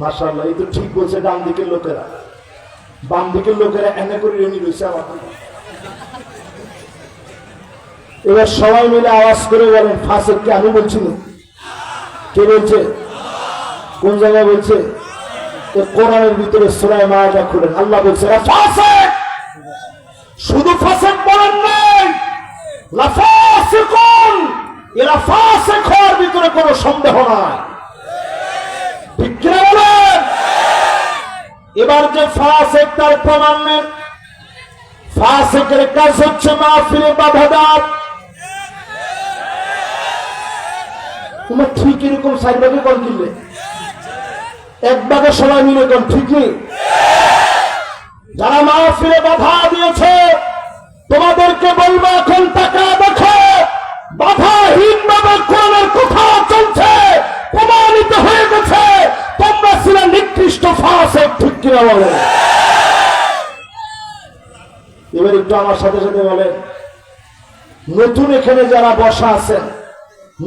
[SPEAKER 1] মাশাআল্লাহ, এই তো ঠিক বলছে ডান দিকের লোকেরা। বাম দিকের লোকেরা এনে করে রেনি রয়েছে আমার। এবার সবাই মিলে আওয়াজ করে বলেন ফাসিককে আমি বলছি না। কে বলছে? কোন জায়গায় বলছে? কোরআনের ভিতরে সূরা মায়েদা খুলেন, আল্লাহ বলছে ফাসিক। শুধু ফাসিক বলেন নাই, লাফাসিকুন, এরা ফাসিক হওয়ার ভিতরে কোনো সন্দেহ নাই। ঠিক কি বলেন? এবার যে ফাসিক তার প্রমাণ নেন। ফাসিকের কাজ হচ্ছে মাহফিলে বাধা দেওয়া। তোমার ঠিক এরকম 4 ভাগে কল কিনলে, 1 ভাগে সবাই মিলে কল ঠিক নেই। যারা মাহফিলে বাধা দিয়েছে তোমাদেরকে বলবো এখন টাকা দেখো, বাধাহীন ভাবে কোরআনের কথা চলছে, প্রমাণিত হয়ে গেছে তোমরা ছিলে নিকৃষ্ট ফাসিক। ঠিক কিনা বলে? এবার একটু আমার সাথে সাথে বলেন, নতুন এখানে যারা বসা আছেন,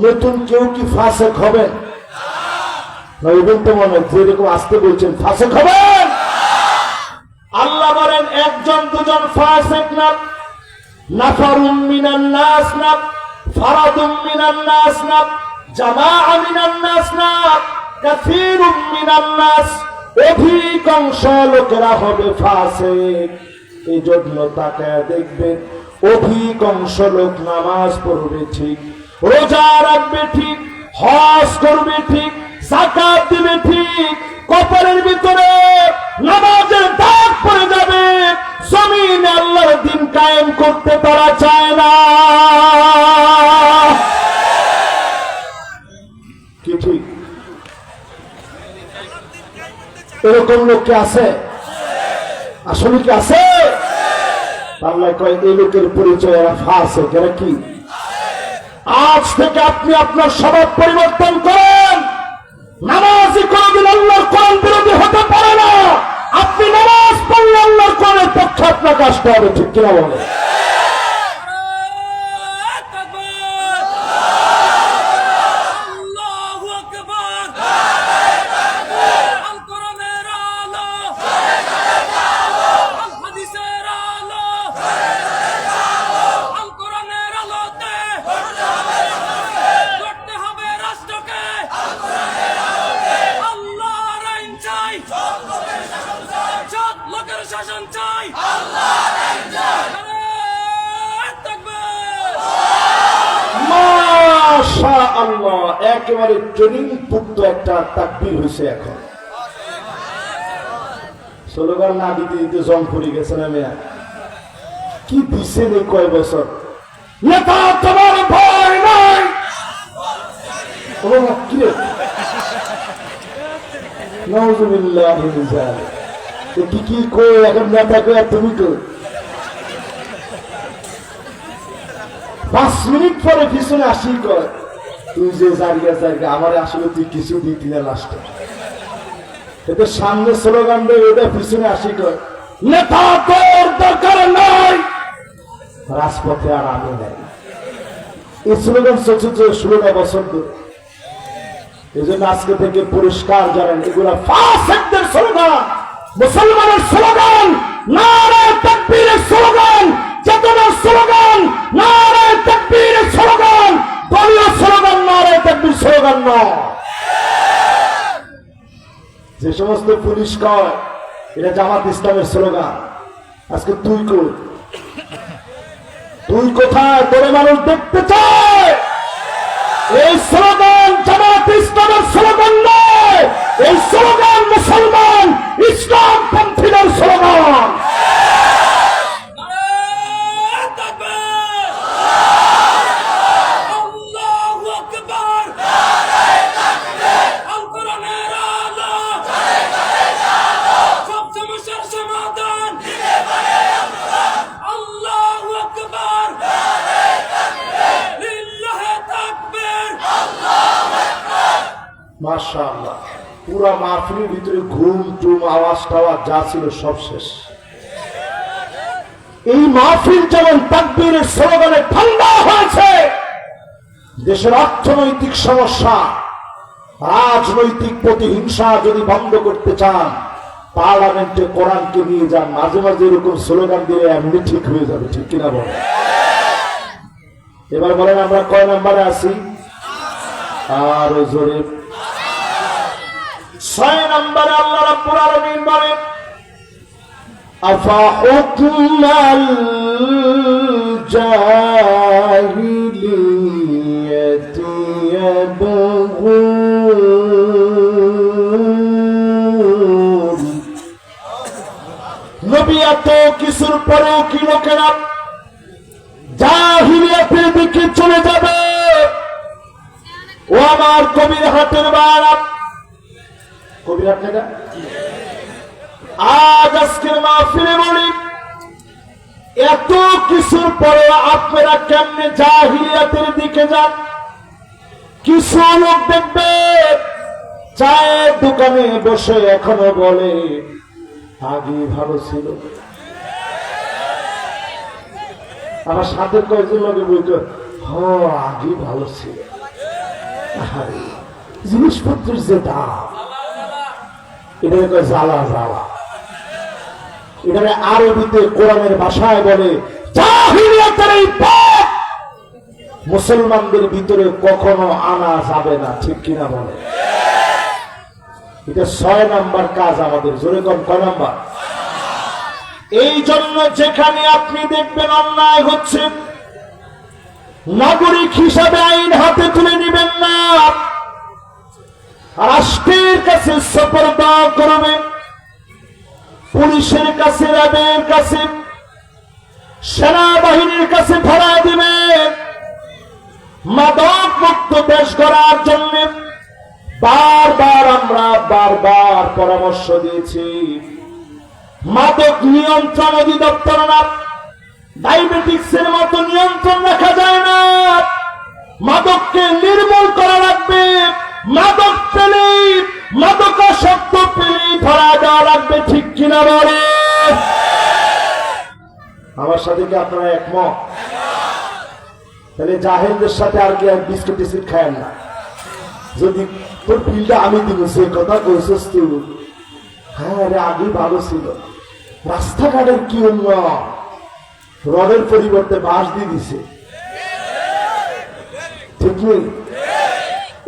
[SPEAKER 1] নতুন কেউ কি ফাসিক হবেন? না এবং তো মনে যেরকম আসতে বলছেন ফাসিক হবেন? আল্লাহ বলেন একজন দুজন ফাসিক না, নাফারুম মিনান নাস না, ফারাদুম মিনান নাস না, জামাআ মিনান নাস না, কাসীরুম মিনান নাস, অধিকাংশ লোকেরা হবে ফাসিক। এই জন্য তাকায় দেখবেন অধিকাংশ লোক নামাজ পড়বে ঠিক, রোজা রাখবে ঠিক, হজ করবে ঠিক, যাকাত দিবে ঠিক, কপালের ভিতরে নামাজের দাগ পড়ে যাবে, জমিনে আল্লাহর দ্বীন কায়েম করতে পারা যায় না। কি ঠিক? এরকম লোক কি আছে? আসলে কি আছে? আল্লাহ কয় এই লোকের পরিচয় এরা ফাসিক। এরা কি? আজ থেকে আপনি আপনার স্বভাব পরিবর্তন করেন। নামাজি কোনদিন আল্লাহর কোরআন বিরোধী হতে পারে না। আপনি নামাজ পড়লে আল্লাহর কোরআনের পক্ষে আপনাকে আসতে হবে। ঠিক কিনা বলে? মাশাআল্লাহ, একেবারে ট্রেনিং পুক্ত একটা তাকবীর হয়েছে। এখন স্লোগান না দিতে দিতে জং পড়ে গেছে না মেয়া। কি দিছে রে কয় বছর? নেতা তোমার ভয় নাই। কি রে? নাউযুবিল্লাহি মিন যালিক। কি কই এখন নেতা কই আর তুমি কই? 5 মিনিট পরে পিছনে আসি কয় তুই যে জায়গা আমার আসলে তুই কিছু দিতি না লাস্টে। এতে সামনে স্লোগান দেয়, ওটা পিছনে আসি কয় নেতা তোর দরকার নাই, রাজপথে আর আমি নাই। এই স্লোগান চলছে 16টা বছর ধরে। এই জন্য আজকে থেকে পরিষ্কার জানেন এগুলা ফাসিকদের স্লোগান, মুসলমানের স্লোগান, নারায়ে তাকবীরের স্লোগান, চেতনার স্লোগান, নারায়ে তাকবীরের স্লোগান, দলীয় স্লোগান, নারায়ে তাকবীর স্লোগান নয়। যে সমস্ত পুলিশ কয় এটা জামাত ইসলামের স্লোগান, আজকে তুই কই? তুই কোথায়? তোরে মানুষ দেখতে চায়। এই স্লোগান জামাত ইসলামের স্লোগান নয়, এই স্লোগান মুসলমান ইসলাম পন্থীদের স্লোগান। মাশাআল্লাহ, পুরা মাহফিলের ভিতরে ঘুম টুম আওয়াজ টাওয়াজ যা ছিল সব শেষ। এই মাহফিল যেমন তাকবীরের স্লোগানে ঠান্ডা হয়েছে, দেশের অর্থনৈতিক সমস্যা, রাজনৈতিক প্রতিহিংসা যদি বন্ধ করতে চান, পার্লামেন্টে কোরআনকে নিয়ে যান, মাঝে মাঝে এরকম স্লোগান দিলে এমনি ঠিক হয়ে যাবে, ঠিক কিনা বলেন? এবার বলেন আমরা কয় নম্বরে আছি? আর জোরে 6 নম্বরে আল্লাহ রাব্বুল আলামিন বলেন আফা হুকমাল জাহিলিয়াতি ইয়াবগুন। নবী এত কিছুর পরেও কি লোকেরা জাহিলিয়াতের দিকে চলে যাবে? ও আমার কবির হাটের বাড়া, কবির হাট না, আজ আজকের মাহফিলে বলি এত কিছুর পরে আপনারা কেমনে জাহিলিয়াতের দিকে যান? কিছু লোক দেখবে চায়ের দোকানে বসে এখনো বলে আগে ভালো ছিল। আমার সাথে কয়েকজন লোকে বলতো আগে ভালো ছিল। জিনিসপত্রের যে দাম, এটাকে কয় জ্বালা জ্বালা। এখানে আরবিতে কোরআনের ভাষায় বলে জাহিলিয়াতের এই পাপ মুসলমানদের ভিতরে কখনো আনা যাবে না, ঠিক কিনা বলে? এটা 6 নাম্বার কাজ আমাদের। জোরে কম, কয় নাম্বার? এই জন্য যেখানে আপনি দেখবেন অন্যায় হচ্ছে, নাগরিক হিসাবে আইন হাতে তুলে নেবেন না, রাষ্ট্রের কাছে সোপর্দ করবেন, পুলিশের কাছে, র্যাবের কাছে, সেনাবাহিনীর কাছে ধরা দিবেন। মাদক মুক্ত দেশ গড়ার জন্য বারবার পরামর্শ দিয়েছি। মাদক নিয়ন্ত্রণ অধিদপ্তর না, ডায়াবেটিক্সের মতো নিয়ন্ত্রণ রাখা যায় না, মাদককে নির্মূল করা লাগবে। মাদক পেলে, মাদকাসক্ত পেলে ধরা দেওয়া লাগবে, ঠিক কিনা বলে? আমার সাথে কি আপনারা একমত? তাহলে জাহেলদের সাথে আর কি বিস্কুট টিস্কুট খায়েন না। যদি তোর বিলটা আমি দিব, সে কথা কইছিস তুই, হ্যাঁ রে আগে ভালো ছিল। রাস্তাঘাটের কি উন্নয়ন, রডের পরিবর্তে বাঁশ দিয়ে দিছে, ঠিক নেই?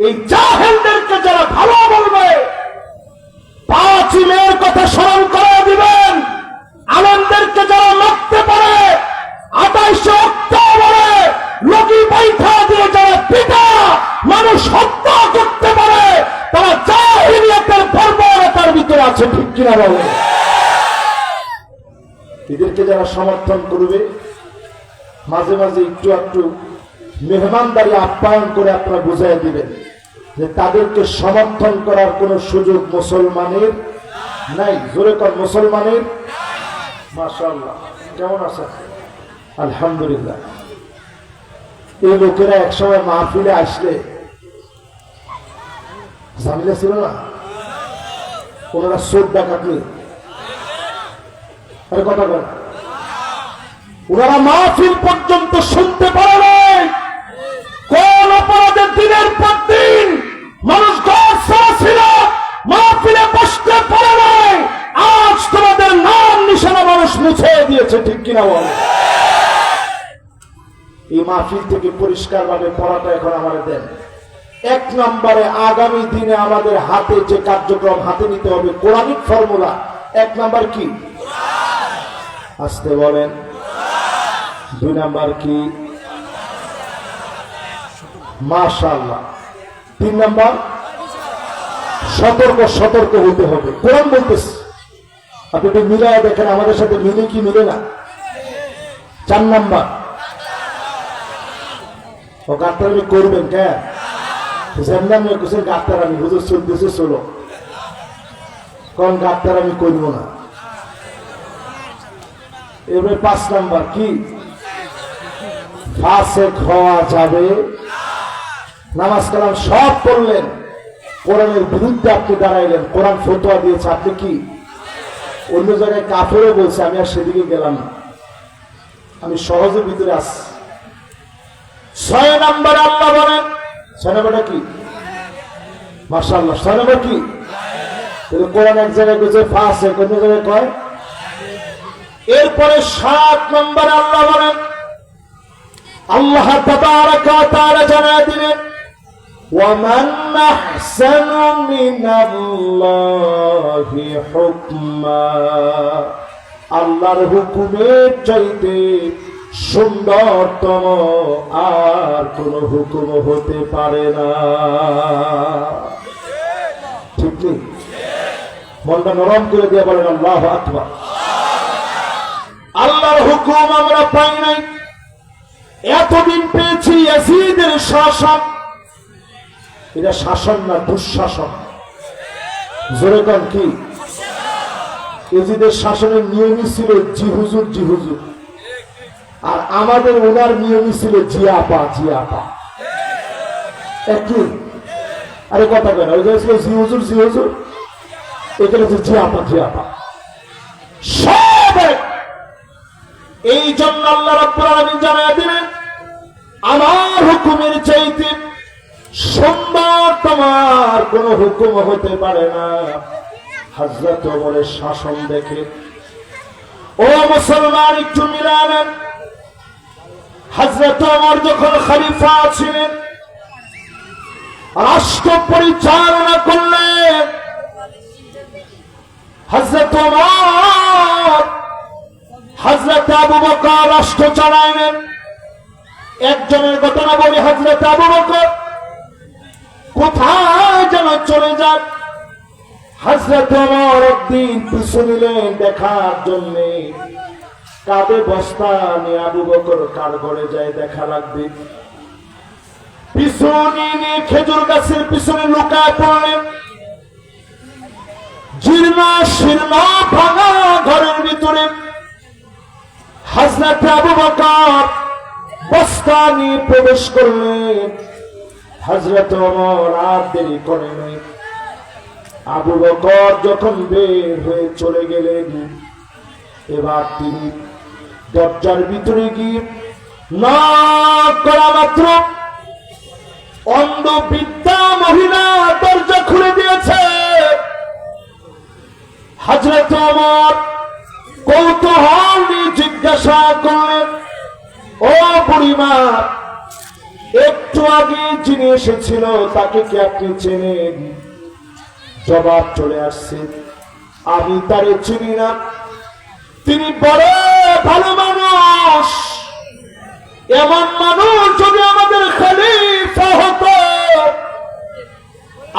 [SPEAKER 1] এই জাহেলদেরকে যারা ভালো বলবে, 5 মেয়ের কথা স্মরণ করে দিবেন। আলেমদেরকে যারা মারতে পারে, 28 অক্টোবরে লগি বৈঠা দিয়ে যারা পিতা মানুষ হত্যা করতে পারে, তারা জাহিলিয়াতের বর্বরতার ভিতরে আছে, ঠিক কিনা বলে? এদেরকে যারা সমর্থন করবে, মাঝে মাঝে একটু একটু মেহমানদারি আপ্যায়ন করে আপনারা বুঝাই দিবেন যে তাদেরকে সমর্থন করার কোন সুযোগ মুসলমানের নাই। জোরে কর, মুসলমানের। মাশাআল্লাহ, কেমন আছেন? আলহামদুলিল্লাহ। এই লোকেরা একসময় মাহফিলে আসলে ঝামেলা ছিল না, ওনারা চোর ডাকাতি, আরে কথা বল, ওনারা মাহফিল পর্যন্ত শুনতে পারে নাই। কোন অপরাধের দিনের পর দিন মানুষ ঘর ছাড়া ছিল, মাহফিলে বসতে পারে নাই। আজ তোমাদের নাম নিশানা মানুষ মুছে দিয়েছে, ঠিক কিনা বল? এই মাহফিল থেকে পরিষ্কার ভাবে পড়াটা এখন আমাদের দেন। 1 নম্বরে আগামী দিনে আমাদের হাতে যে কার্যক্রম হাতে নিতে হবে, কোরআনিক ফর্মুলা। 1 নম্বর কি? আসতে বলেন। 2 নম্বর কি? মাশাআল্লাহ। 3 নাম্বার, সতর্ক হতে হবে। কোরআন বলতেছে, আপনি একটু মিলায় দেখেন আমাদের সাথে মিলে কি মিলে না। 4 নাম্বার, ও গাত্তারামি করবেন কেন? জান্নামে কুসের গাত্তারামি হুজুর চলতেছে চলো, কোন গাত্তারামি করব না। এবারে 5 নাম্বার কি? ফাসিক হওয়া যাবে। নামাজ কালাম সব পড়লেন, কোরআনের বিরুদ্ধে আপনি দাঁড়াইলেন, কোরআন ফতোয়া দিয়েছে, আপনি কি অন্য জায়গায় কাফেরও বলছে, আমি আর সেদিকে গেলাম না, আমি সহজে ভিতরে আসছি। 6 নাম্বার আল্লাহ বলেন, 6 নাম্বারটা কি? মাশাআল্লাহ। 6 নাম্বার কি? কোরআন এক জায়গায় কইছে ফাসিক, অন্য জায়গায় কয়। এরপরে 7 নাম্বার আল্লাহ বলেন, আল্লাহ তাবারাকা ওয়া তাআলা জানায় দিলেন, وَمَنْ أَحْسَنُ مِنَ اللَّهِ حُكْمًا, আল্লাহর হুকুমের চাইতে সুন্দরতম আর কোন হুকুম হতে পারে না। ঠিক নেই? মনটা নরম করে দিয়ে বলেন আল্লাহু আকবার। আল্লাহর হুকুম আমরা পাই নাই, এতদিন পেয়েছি ইয়াজিদের শাসন। এটা শাসন না, দুঃশাসন। জোরে কোন কি? ইয়াজিদের শাসনের নিয়মই ছিল জি হুজুর জি হুজুর, আর আমাদের ওনার নিয়মই ছিল জি আপা জি আপা। একই। আরে কথা কেন? ওই ছিল জি হুজুর জি হুজুর, এখানে জি আপা জি আপা সব। এই জন্য আল্লাহ রাব্বুল আলামিন জানায় দিলেন, আমার হুকুমের চাইতে সুন্দর তোমার কোন হুকুম হতে পারে না। হযরত ওমরের শাসন দেখে ও মুসলমান একটু মিলাবেন। হযরত ওমর যখন খলিফা ছিলেন, রাষ্ট্র পরিচালনা করলেন, হযরত ওমর হযরত আবু বকর রাষ্ট্র চালাইলেন। একজনের ঘটনা বলি, হযরত আবু বকর কোথায় যেন চলে যান। হযরত ওমর একদিন পিছু নিলেন দেখার জন্য, কাঁধে বস্তা নিয়ে আবু বকর কার ঘরে যায় দেখা লাগবে। পিছু নিয়ে খেজুর গাছের পিছনে লুকায় পড়লেন। জীর্ণ শীর্ণ ভাঙা ঘরের ভিতরে হযরত আবু বকর বস্তা নিয়ে প্রবেশ করলেন। হযরত ওমর আর দেরি করেনি, আবু বকর যখন বের হয়ে চলে গেলেন, এবার তিনি দরজার ভিতরে গিয়ে নক করা মাত্র অন্ধ বৃদ্ধা মহিলা দরজা খুলে দিয়েছে। হযরত ওমর কৌতূহল নিয়ে জিজ্ঞাসা করলেন, ও বুড়িমা, একটু আগে যিনি এসেছিল তাকে কি আপনি চেনেন? জবাব চলে আসছে, আমি তারে চিনি না, তিনি বড় ভালো মানুষ। এমন মানুষ যদি আমাদের খলিফা হতো,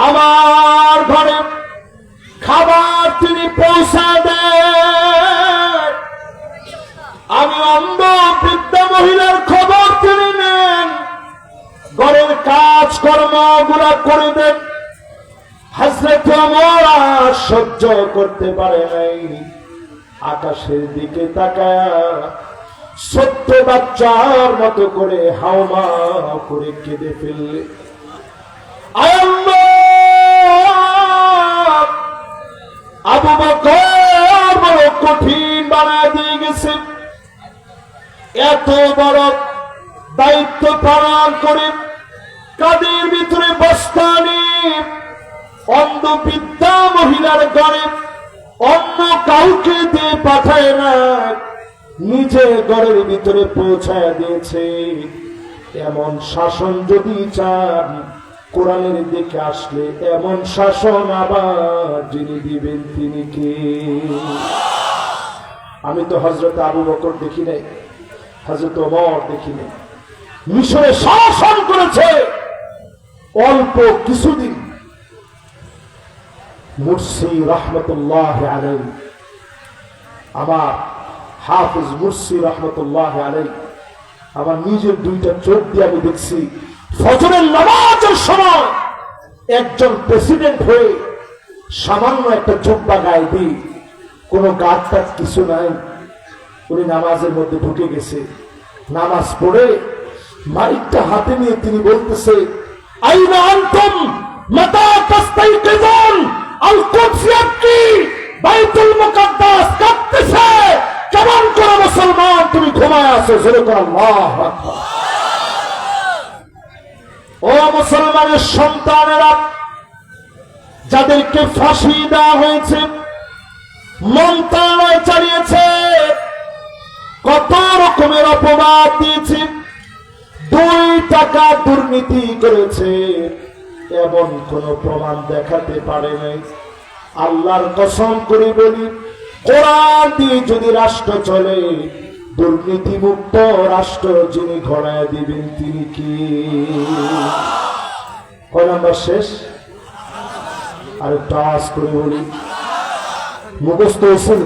[SPEAKER 1] আমার ঘরে খাবার তিনি পৌঁছা দেন, আমি অন্ধ বৃদ্ধা মহিলার খবর তিনি নেন, ঘরের কাজকর্ম গুলা করে দেন। হযরত ওমর সহ্য করতে পারে নাই, আকাশের দিকে তাকায় ছোট্ট বাচ্চার মতো করে হাওমা করে কেঁদে ফেললে। আবু বকর বড় কঠিন বানায় দিয়ে গেছে। এত বড় দায়িত্ব পালন করে কাদের ভিতরে বস্তা নিয়ে অন্ধ বৃদ্ধা মহিলার ঘরে অন্য কাউকে দিয়ে পাঠায় না, নিজে ঘরের ভিতরে পৌঁছায় দিয়েছে। এমন শাসন যদি চান, কোরআনের দিকে আসলে এমন শাসন আবার যিনি দিবেন তিনি কে? আমি তো হযরত আবু বকর দেখি নাই, হযরত ওমর দেখি নাই। মিশরে শাসন করেছে, অল্প কিছুদিন মুরসি রহমতুল্লাহ আলাইহি, আমার হাফিজ মুরসি রহমতুল্লাহ আলাইহি, আমার নিজের দুইটা চোখ দিয়ে আমি দেখছি ফজরের নামাজের সময় একজন প্রেসিডেন্ট হয়ে সামান্য একটা জুব্বা গায়ে দিয়ে কোনো গাছ টাছ কিছু নাই, উনি নামাজের মধ্যে ঢুকে গেছে। নামাজ পড়ে মাইকটা হাতে নিয়ে তিনি বলতেছে, আইনা আনতুম মাতা তাস্তাইকিজুন, আল কুদস ইয়াবকি, বাইতুল মুকাদ্দাস কাঁপতেছে, কেমন করে মুসলমান তুমি ঘুমায় আছো? জোরে করে আল্লাহু আকবার। ও মুসলমানের সন্তানেরা, যাদেরকে ফাঁসি দেওয়া হয়েছে, মন্ত্রণালয় চালিয়েছে, কত রকমের অপবাদ দিয়েছে, 2 টাকা দুর্নীতি করেছে, এমন কোন প্রমাণ দেখাতে পারে নাই। আল্লাহর কসম করে বলি, কোরআন দিয়ে যদি রাষ্ট্র চলে, দুর্নীতি মুক্ত রাষ্ট্র যিনি ঘোড়ায় দিবেন তিনি কি? কয় নাম্বার শেষ? আর একটু আওয়াজ করে বলি, মুখস্থ হয়েছেন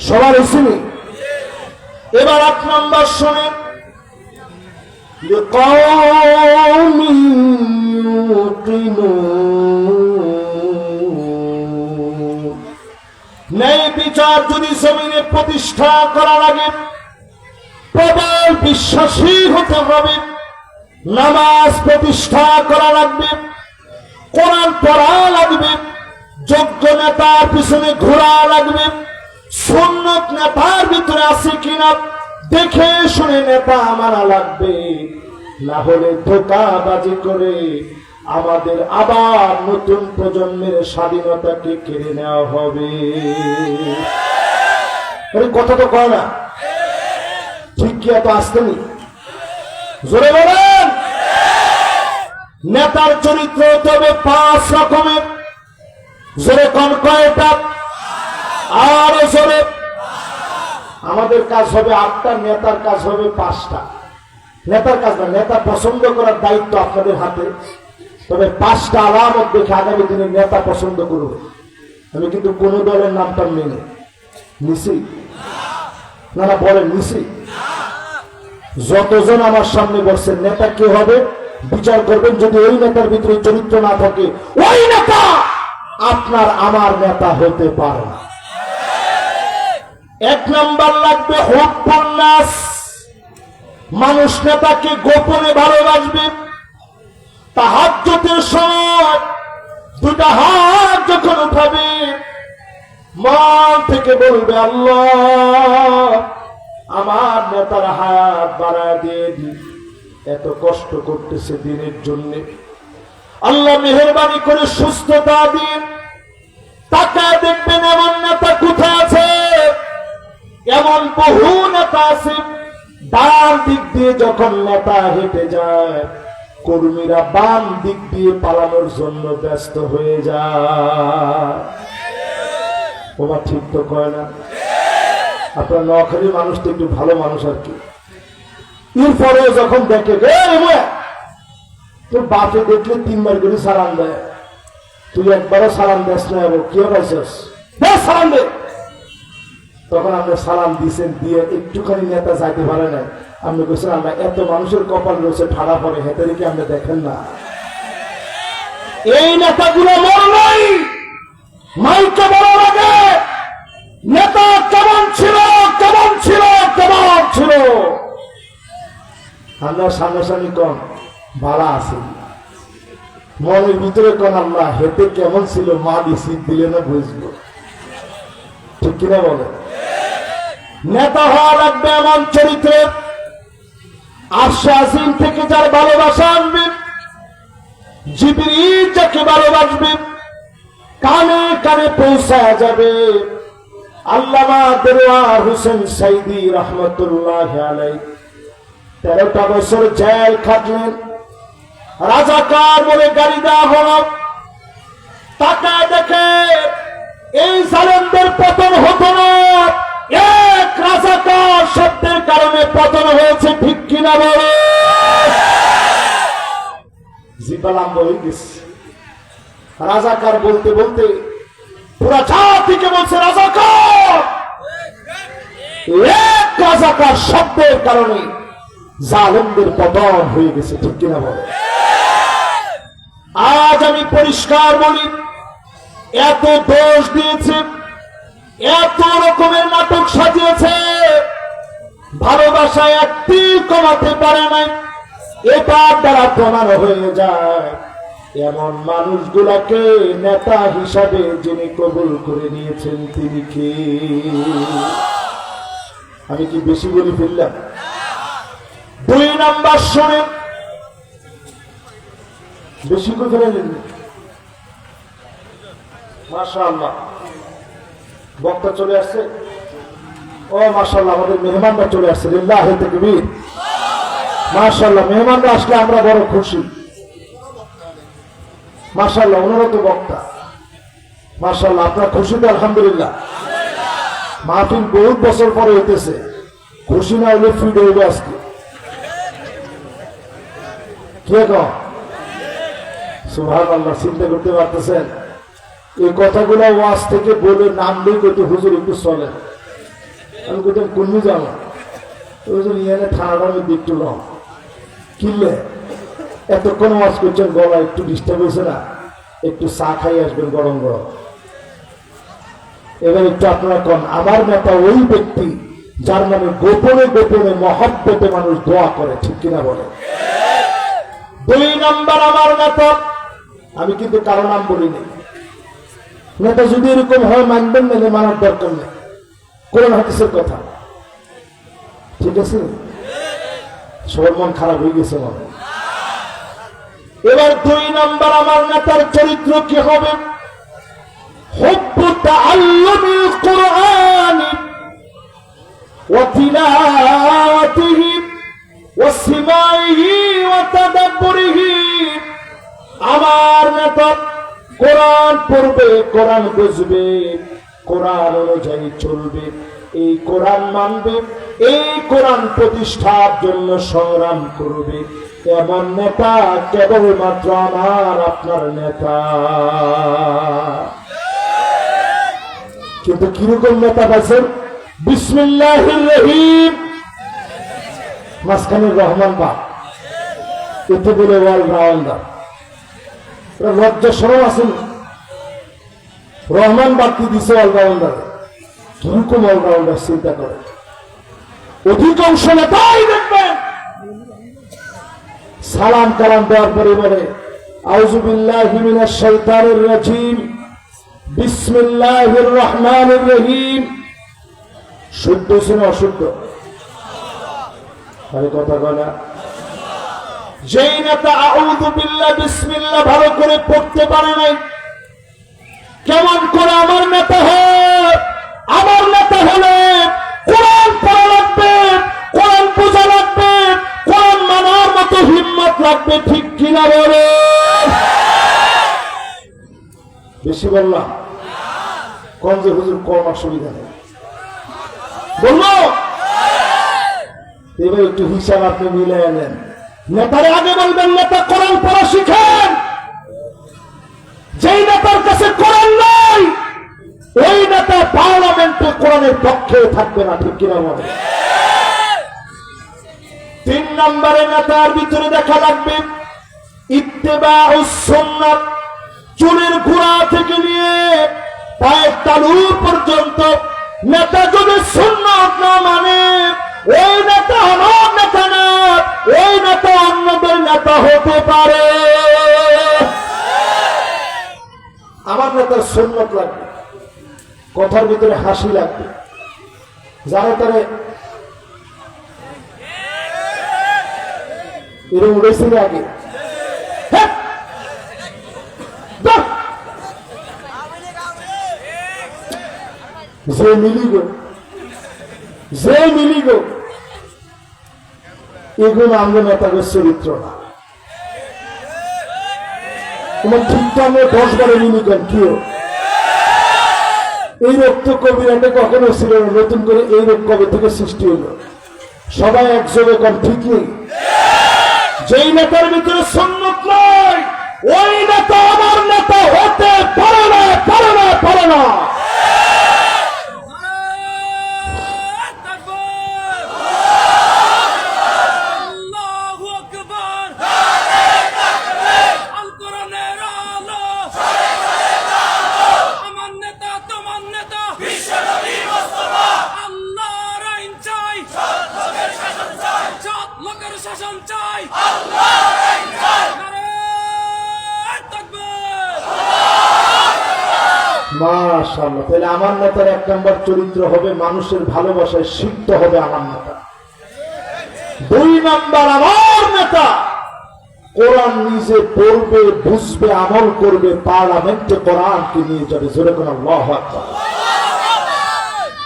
[SPEAKER 1] সবার? হয়েছেন? এবার 8 নম্বর শোনেন, ন্যায় বিচার যদি জমিনে প্রতিষ্ঠা করা লাগে, প্রবল বিশ্বাসী হতে হবে, নামাজ প্রতিষ্ঠা করা লাগবে, কোরআন পড়া লাগবে, যোগ্য নেতার পিছনে ঘোরা লাগবে, সুন্নত নেতার ভিতরে আছে কিনা দেখে শুনে নেতা মানা লাগবে, না হলে ধোঁকাবাজি করে আমাদের আবার নতুন প্রজন্মের স্বাধীনতাকে কেড়ে নেওয়া হবে। কথা তো কয় না, ঠিক কি? এত আসতেনি, জোরে বলেন। নেতার চরিত্র তবে 5 রকমের। জোরে কোন কয়টা? আর জোরে। আমাদের কাজ হবে 8টা, নেতার কাজ হবে 5টা। নেতার কাজ না, নেতা পছন্দ করার দায়িত্ব আপনাদের হাতে, তবে 5টা আলামত দেখে আগামী দিনে নেতা পছন্দ করবে। আমি কিন্তু কোন দলের নামটা মেনে নিছি না, না বলেন নিছি? যতজন আমার সামনে বসছেন নেতা কে হবে বিচার করবেন, যদি ওই নেতার ভিতরে চরিত্র না থাকে, ওই নেতা আপনার আমার নেতা হতে পারে না। 1 নম্বর লাগবে হুব্বুন নাস, মানুষ নেতাকে গোপনে ভালোবাসবে। তাহাজ্জুদের সময় 2টা হাত যখন উঠাবে, মন থেকে বলবে, আল্লাহ আমার নেতার হায়াত বাড়ায় দিয়ে দিন, এত কষ্ট করতেছে দিনের জন্য, আল্লাহ মেহেরবানি করে সুস্থতা দিন। তাকায় দেখবেন এমন নেতা কোথায় আছে? এমন বহু নেতা আছে, ডান দিক দিয়ে যখন নেতা হেঁটে যায়, কর্মীরা বাম দিক দিয়ে পালানোর জন্য ব্যস্ত হয়ে যায়। ওরা ঠিক তো কয় না? আপনার নোয়াখালীর মানুষ তো একটু ভালো মানুষ আর কি। এরপরে যখন দেখে তোর বাপে দেখলে 3 বার করে সালাম দেয়, তুই একবারও সালাম দেস না, কে পাইছিস সালাম দে। তখন আমরা সালাম দিয়েছেন, দিয়ে একটুখানি নেতা যাইতে পারে না, আপনি বলছেন আমরা এত মানুষের কপাল রয়েছে ঠাড়া পরে, হেঁটে কি আপনি দেখেন না? এই নেতাগুলো মরলাই মাইকে বড় লাগে, নেতা কেমন ছিল কেমন ছিল কেমন ছিল, আমরা সামনাসামনি কম ভাড়া আছে, মনের ভিতরে কোন আল্লাহ হেঁটে কেমন ছিল, মা ডিসিট দিলে না বুঝবো, ঠিক কিনা বলে? নেতা হওয়া লাগবে এমন চরিত্রে, আরশে আজিম থেকে যার ভালোবাসা আনবে, জিবরিল যাকে ভালোবাসবে, কানে কানে পৌঁছায় যাবে। আল্লামা দেলোয়ার হোসেন সাইদি রহমতুল্লাহ আলাইহি 13টা বছর জেল খাটলেন, রাজাকার বলে গাড়ি দেওয়া হলো। তাকায় দেখে এই জালেমদের পতন হতো না, এক রাজাকার শব্দের কারণে পতন হয়েছে, ঠিক কিনা বলে? জিপালাম হয়ে গেছে। রাজাকার বলতে বলতে পুরা জাতিকে বলছে রাজাকার। এক রাজাকার শব্দের কারণে জালেমদের পতন হয়ে গেছে, ঠিক কিনা বলে? আজ আমি পরিষ্কার বলি, এত দোষ দিয়েছে, এত রকমের নাটক সাজিয়েছে, ভালোবাসায় একটি কমাতে পারে নাই, এটার দ্বারা প্রমাণ হয়ে যায় এমন মানুষগুলাকে নেতা হিসাবে যিনি কবুল করে নিয়েছেন তিনি কে? আমি কি বেশি বলে ফেললাম? 2 নাম্বার শুনে বেশি করে ফেলেন। মাশাআল্লাহ, বক্তা চলে আসছে। ও মাশাআল্লাহ, আমাদের মেহমানরা চলে আসছে। লিল্লাহি তাকবীর। মাশাআল্লাহ, মেহমানরা আসলে আমরা বড় খুশি। মাশাআল্লাহ, ওনারা তো বক্তা। মাশাআল্লাহ, আপনারা খুশি তো? আলহামদুলিল্লাহ। মাহফিল বহুত বছর পরে হইতেছে, খুশি না হলে ফিট হইবে আজকে। কে কম? সুবহানাল্লাহ, চিন্তা করতে পারতেছেন? এই কথাগুলো ওয়াজ থেকে বলে নামলেই কত হুজুর একটু চলে। আমি কোথাও কোনই যাবো হুজুর ইয়ানে ঠান্ডার মধ্যে একটু রং কিনলে এতক্ষণ ওয়াজ করছেন, গলা একটু ডিস্টার্ব হয়েছে না? একটু চা খাই আসবেন গরম গরম। এবার একটু আপনারা কন, আমার নেতা ওই ব্যক্তি যার মানে গোপনে গোপনে মহব্বতে মানুষ দোয়া করে, ঠিক কিনা বলে? 2 নাম্বার আমার নেতা, আমি কিন্তু কারো নাম বলিনি। নেতা যদি এরকম হয় মানবেন না, মানার দরকার নেই, কোরআন হাদিসের কথা, ঠিক আছে? সবার মন খারাপ হয়ে গেছে মনে। এবার 2 নাম্বার আমার নেতার চরিত্র কি হবে? হুব্বু তাআল্লুমিল কুরআন ওয়া তিলাওয়াতিহি ওয়া সিমাইহি ওয়া তাদাব্বুরিহি। আমার নেতা কোরআন পড়বে, কোরআন বুঝবে, কোরআন অনুযায়ী চলবে, এই কোরআন মানবে, এই কোরআন প্রতিষ্ঠার জন্য সংগ্রাম করবে। এমন নেতা কেবলমাত্র আমার আপনার নেতা। কিন্তু কিরকম নেতা পাইছেন? বিসমিল্লাহির রহিম, মাঝখানে রহমান বাপ, এতে বলে অলরাউন্ডার। লজ্জা সরম আছেন? রহমান বাকি দিছে অলরাউন্ডার। কিরকম অলরাউন্ডার চিন্তা করে? অধিকাংশ নেতাই দেখবেন সালাম কালাম দেওয়ার পরে বলে আউযু বিল্লাহি মিনাশ শাইতানির রাজিম, বিসমিল্লাহির রহমানির রহিম। শুদ্ধ ছিল অশুদ্ধ? আরে কথা বলা। যেই নেতা আউযু বিল্লাহ বিসমিল্লাহ ভালো করে পড়তে পারে নাই, কেমন করে আমার নেতা হয়? আমার নেতা হলে কোরআন পড়া লাগবে, কোরআন বোঝা লাগবে, কোরআন মানার মতো হিম্মত লাগবে, ঠিক কিনা বলে? বেশি বললাম? কম যে হুজুর কম, অসুবিধা নেই, বললো। এবার একটু হিসাব আপনি মিলে এলেন। নেতারে আগে বলবেন নেতা কোরআন পড়া শিখেন। যেই নেতার কাছে কোরআন নাই, ওই নেতা পার্লামেন্টে কোরআনের পক্ষে থাকবে না, ঠিক কিনা বলে? 3 নম্বরে নেতার ভিতরে দেখা লাগবে ইত্তেবাউস সুন্নাহ। চুলের গোড়া থেকে নিয়ে পায়ের তালু পর্যন্ত নেতা যদি সুন্নাত না মানে, ওই নেতা আমার নেতা না, ওই নেতা অন্যদের নেতা হতে পারে। আমার নেতার সুন্নাত লাগবে, কথার ভিতরে হাসি লাগবে, যারা তারে এরকম উড়েছিল আগে, যে মিলিগ, যে মিলিগ, এগুলো আমরা নেতাদের চরিত্র না। তোমার ঠিকঠাক 10 বারে মিলিগন কিও। এই রোগ তো কবিরাটে কখনো ছিল না, নতুন করে এই রোগ কবে থেকে সৃষ্টি হলো? সবাই একযোগে কম, ঠিক নেই? যেই নেতার ভিতরে সুন্নাত নাই, মাশাআল্লাহ। তাহলে আমার নেতার 1 নম্বর চরিত্র হবে মানুষের ভালোবাসায় সিক্ত হবে আমার নেতা। 2 নম্বর আমার নেতা কোরআন নিজে পড়বে, বুঝবে, আমল করবে, পার্লামেন্টে কোরআনকে নিয়ে যাবে। জোরে কোন আল্লাহু আকবার।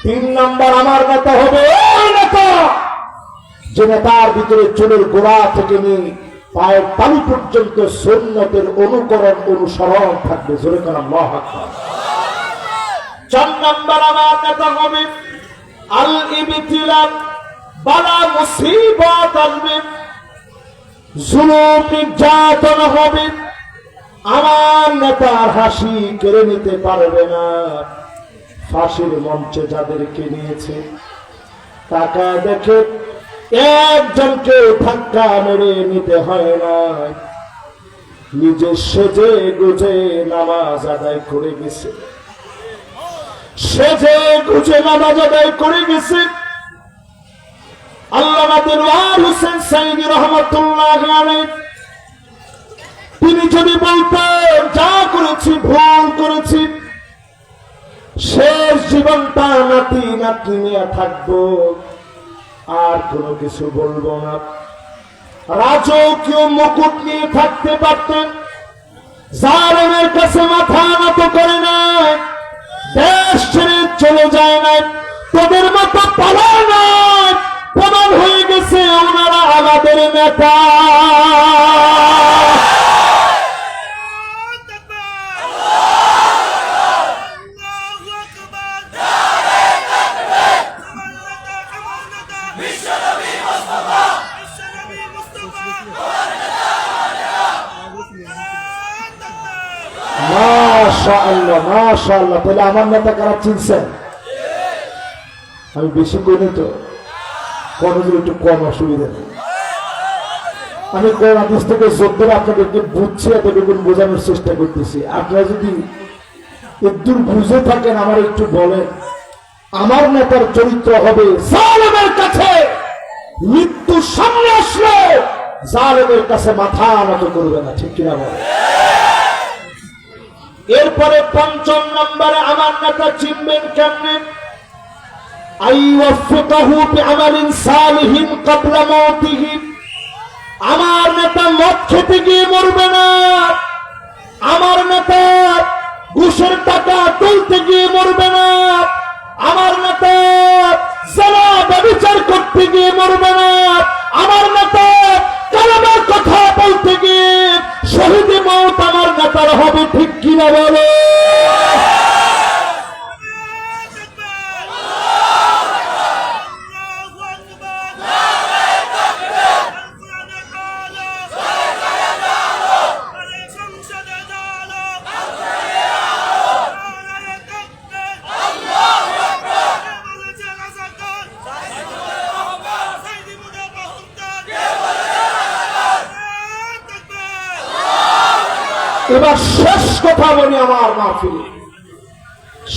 [SPEAKER 1] 3 নম্বর আমার নেতা হবে ওই নেতা যে নেতার ভিতরে চুলের গোড়া থেকে নিয়ে পায়ের তালু পর্যন্ত সুন্নতের অনুকরণ অনুসরণ থাকবে। জোরে কোন আল্লাহু আকবার। 4 নম্বর আমার নেতা হবে আল ইবতিলা, বালা মুসিবত আসবে, জুলুম নির্যাতন হবে, আমার নেতার হাসি কেড়ে নিতে পারবে না। ফাঁসির মঞ্চে যাদেরকে নিয়েছে টাকা দেখে একজনকে ধাক্কা মেরে নিতে হয় না, নিজে সেজে গুজে নামাজ আদায় করে গেছে, সেজে গুজে নামাজ আদায় করে গেছে। আল্লামা দেলোয়ার হোসেন সাঈদী রহমাতুল্লাহ আলাইহি তিনি যদি বলতেন যা করেছি ভুল করেছি, শেষ জীবনটা নাতি নাতি নিয়ে থাকবো, আর কোনো কিছু বলবো না, রাজকীয় মুকুট নিয়ে থাকতে পারতেন, জালেমের কাছে মাথা নত করে নাই, দেশ ছেড়ে চলে যায় নাই, তোদের মতো পালায় নাই, প্রমাণ হয়ে গেছে ওনারা আমাদের নেতা। মাশাআল্লাহ মাশাআল্লাহ। তাহলে আমার নেতা কারা চিনছেন? আমি বেশি করি তো কোনদিন একটু কম অসুবিধা নেই। আমি কোন হাদিস থেকে জোর ধরে আপনাদেরকে বুঝছি, এতটুকু বোঝানোর চেষ্টা করতেছি। আপনারা যদি একটু বুঝে থাকেন আমার একটু বলেন। আমার নেতার চরিত্র হবে জালেমের কাছে মৃত্যু সামনে আসলে জালেমের কাছে মাথা নত করবে না, ঠিক কিনা বলেন? এরপরে 5 নম্বরে আমার নেতা চিনবেন কেমনে? আইওয়াফিকাহু বিআমালিন সালিহিন ক্বাবলা মাউতিহি। আমার নেতা মদ খেতে গিয়ে মরবে না, আমার নেতা ঘুষের টাকা তুলতে গিয়ে মরবে না, আমার নেতা জেনা ব্যভিচার করতে গিয়ে মরবে না, আমার নেতা কালেমার কথা বলতে গিয়ে শহীদ মওত আমার নেতার হবে, ঠিক কিনা বলে? এবার শেষ কথা বলি আমার মাহফিলে,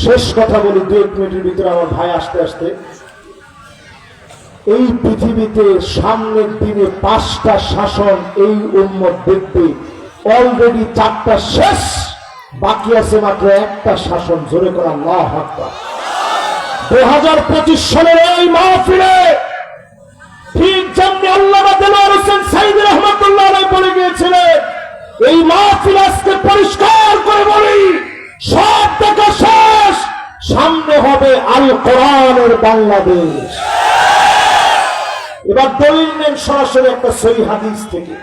[SPEAKER 1] শেষ কথা বলি 2-1 মিনিটের ভিতরে আমার ভাই আসতে আসতে। এই পৃথিবীতে সামনের দিনে 5টা শাসন এই উম্মত দেখবে, অলরেডি 4টা শেষ, বাকি আছে মাত্র 1টা শাসন। জোরে করে আল্লাহু আকবার। 2025 সালের এই মাহফিলে ঠিক যেমনি আল্লামা দেলোয়ার হোসেন সাঈদী রহমাতুল্লাহ আলাইহি বলে গিয়েছিলেন, এই মাহফিল আজকে পরিষ্কার করে বলি, সব দেখা শেষ, সামনে হবে আল কোরআনের বাংলাদেশ। এবার দলিল নেন সরাসরি একটা সহিহ হাদিস থেকে।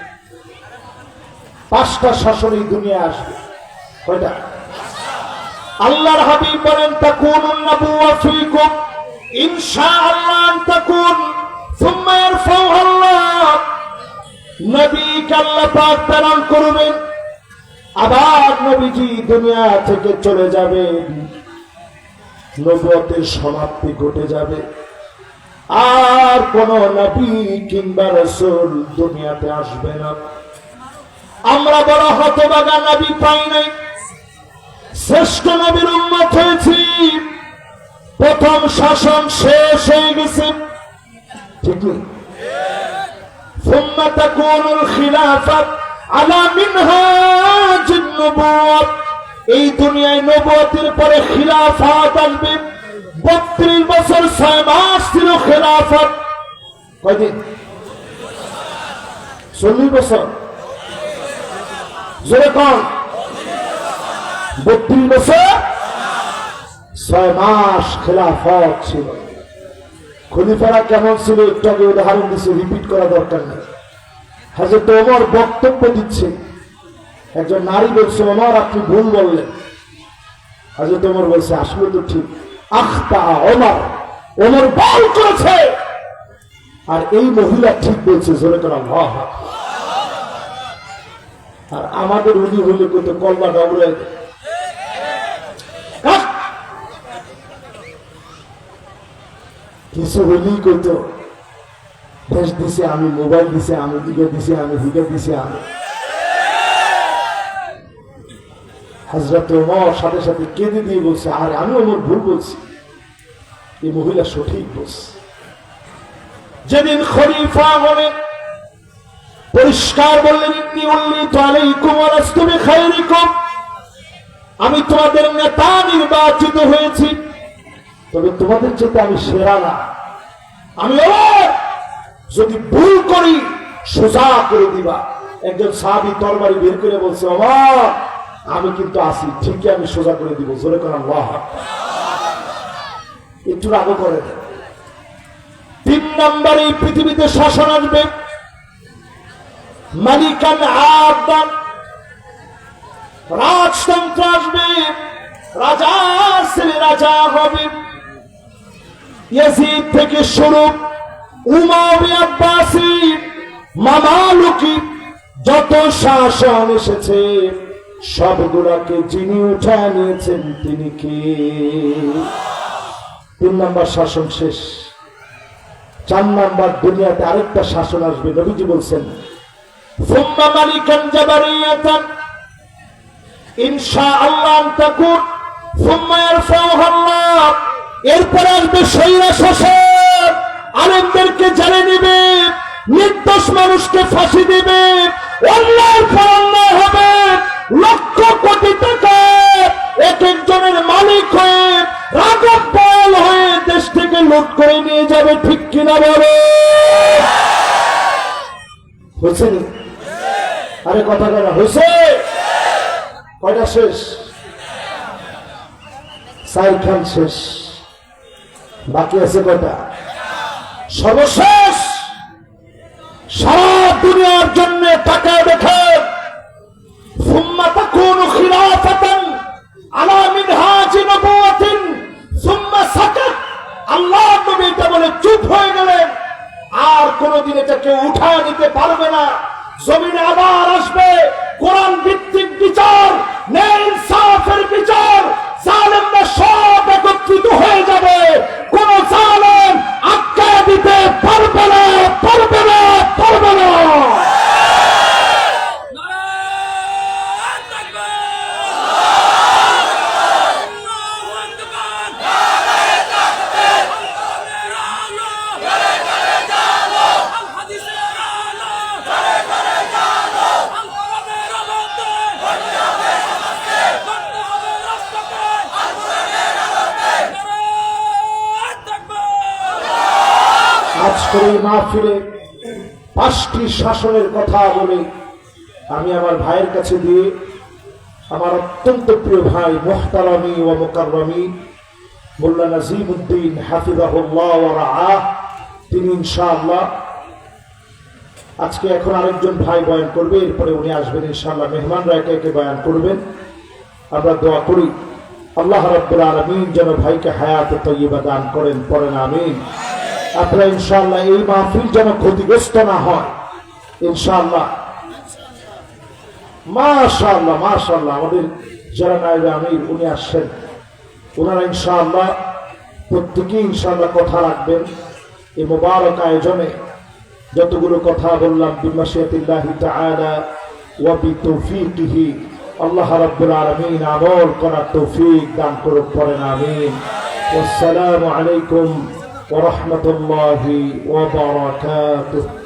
[SPEAKER 1] 5টা শাসন এই দুনিয়া আসবে। কয়টা? আল্লাহর হাবিব বলেন তাকুনুন নাবুওয়া ফীকুম ইনশাআল্লাহ আন তাকুন সুম্মা ইয়ারফাউ আল্লাহ। নবীকে আল্লাহ পাক প্রেরণ করবেন, আবার নবীজি দুনিয়া থেকে চলে যাবেন, নবুয়তের সমাপ্তি ঘটে যাবে, আর কোন নবী কিংবা রাসূল দুনিয়াতে আসবে না। আমরা বড় হতভাগা, নবী পাই নাই, শ্রেষ্ঠ নবীর উম্মত হয়েছি, প্রথম শাসন শেষ হয়ে গেছে, ঠিক না? ثم تكون الخلافة على منهاج النبوة। এই দুনিয়ায় নবুয়তের পরে খিলাফত আসবে। 32 বছর 6 মাস ছিল খিলাফত। কয়দিন? 40 বছর। জোরে কোন? 32 বছর 6 মাস খিলাফত ছিল। খলিফারা কেমন ছিল একটু আগে উদাহরণ দিচ্ছে, রিপিট করা দরকার নেই। হযরত ওমর বক্তব্য দিচ্ছে, একজন নারী বলছে, ওমর আপনি ভুল বললেন। হযরত ওমর বলছে আসলে তো ঠিক, আখতা ওমর, ওমর ভুল করেছে। আর এই মহিলা ঠিক বলছে, জোরে করে আল্লাহ। আর আমাদের উনি হইলে কত কলবা ডাবড়ায় কিছু হইলেই কত দেশ দিছে আমি, মোবাইল দিছে আমি, দিকে দিছে আমি, দিকে দিছে আমি। হযরত ওমর সাথে সাথে কেঁদে দিয়ে বলছে, আরে আমি ওমর ভুল বলছি, এই মহিলা সঠিক বলছে। যেদিন খলিফা হলেন পরিষ্কার বললেন, ইন্নী উল্লিতু আলাইকুম ওয়া লাস্তু বিখাইরিকুম, আমি তোমাদের নেতা নির্বাচিত হয়েছি, তবে তোমাদের চেয়ে আমি সেরা না। আমি যদি ভুল করি সোজা করে দিবা। একজন সাহাবী তরবারি বের করে বলছে, ওমর আমি কিন্তু আসি, ঠিকই আমি সোজা করে দিব। জোরে করে আল্লাহ। একটু রাগ করে। 3 নম্বরে পৃথিবীতে শাসন আসবে মালিকান আবদান, রাজতন্ত্র আসবে, রাজার ছেলে রাজা হবে। ইয়াজিদ থেকে শুরু উমাইয়া আব্বাসী মামালুকি যত শাসন এসেছে সবগুলাকে যিনি উঠায় নিয়েছেন তিনি কে? 3 নম্বর শাসন শেষ। 4 নম্বর দুনিয়াতে আরেকটা শাসন আসবে। নবীজি বলছেন, সুম্মা মালিকান জাবারিয়াতান ইনশাআল্লাহ তাকুন সুম্মা ইয়ারফাউহা আল্লাহ। এরপর আসবে স্বৈরা শাসক, আলেমদেরকে জেলে নেবে, নির্দোষ মানুষকে ফাঁসি দেবে, অন্যায়ের পর অন্যায় হবে, লক্ষ কোটি টাকা এক একজনের মালিক হয়ে রাজক বল হয়ে দেশ থেকে লুট করে নিয়ে যাবে। ঠিক কিনা বলে? হয়েছে? আরে কথা বলা হয়েছে? কয়টা শেষ? 4 খান শেষ, বাকি আছে কয়টা? সর্বশেষ। সারা দুনিয়ার জন্য টাকা দেখেন, সুম্মা তাকুনু খিলাফাতান আলা মিনহাজি নবুওয়াতিন সুম্মা সাকাত। আল্লাহ নবী এটা বলে চুপ হয়ে গেলেন, আর কোনদিন এটাকে উঠায় নিতে পারবে না। জমিনে আবার আসবে কোরআন ভিত্তিক বিচার, ন্যায় ইনসাফের বিচার। জালেমরা সব একত্রিত হয়ে যাবে, কোন জালেম আটকা দিতে পারবে না, পারবে না, পারবে না। আজকের এই মাহফিলে 5টি শাসনের কথা বলে আমি আমার ভাইয়ের কাছে দিয়ে, আমার অত্যন্ত প্রিয় ভাই মুহতারামি ওয়া মুকাররামি মোল্লা নাজিমউদ্দিন হাফিজাহুল্লাহ ওয়া রাআহ, তিনি ইনশাআল্লাহ আজকে এখন আরেকজন ভাই বয়ান করবে, এরপরে উনি আসবেন ইনশাআল্লাহ। মেহমানরা একে একে বয়ান করবেন। আমরা দোয়া করি আল্লাহ রাব্বুল আলামিন যেন ভাইকে হায়াত তাইয়্যিবা দান করেন, পড়েন আমিন। আপনারা ইনশাআল্লাহ এই মাহফিল যেন ক্ষতিগ্রস্ত না হয় ইনশাআল্লাহ। মাশাআল্লাহ মাশাআল্লাহ, আমাদের যারা নায়েবে আমির উনি আসছেন, ওনারা ইনশাআল্লাহ প্রত্যেকেই ইনশাআল্লাহ কথা রাখবেন। এই মুবারক আয়োজনে যতগুলো কথা বললাম বিমাশিয়াতিল্লাহি তাআলা ওয়া বিতৌফিকিহি, আল্লাহ রাব্বুল আলামিন আমল করার তৌফিক দান করুন, পড়েন আমিন। আসসালামু আলাইকুম ওয়া রাহমাতুল্লাহি ওয়া বারাকাতুহু।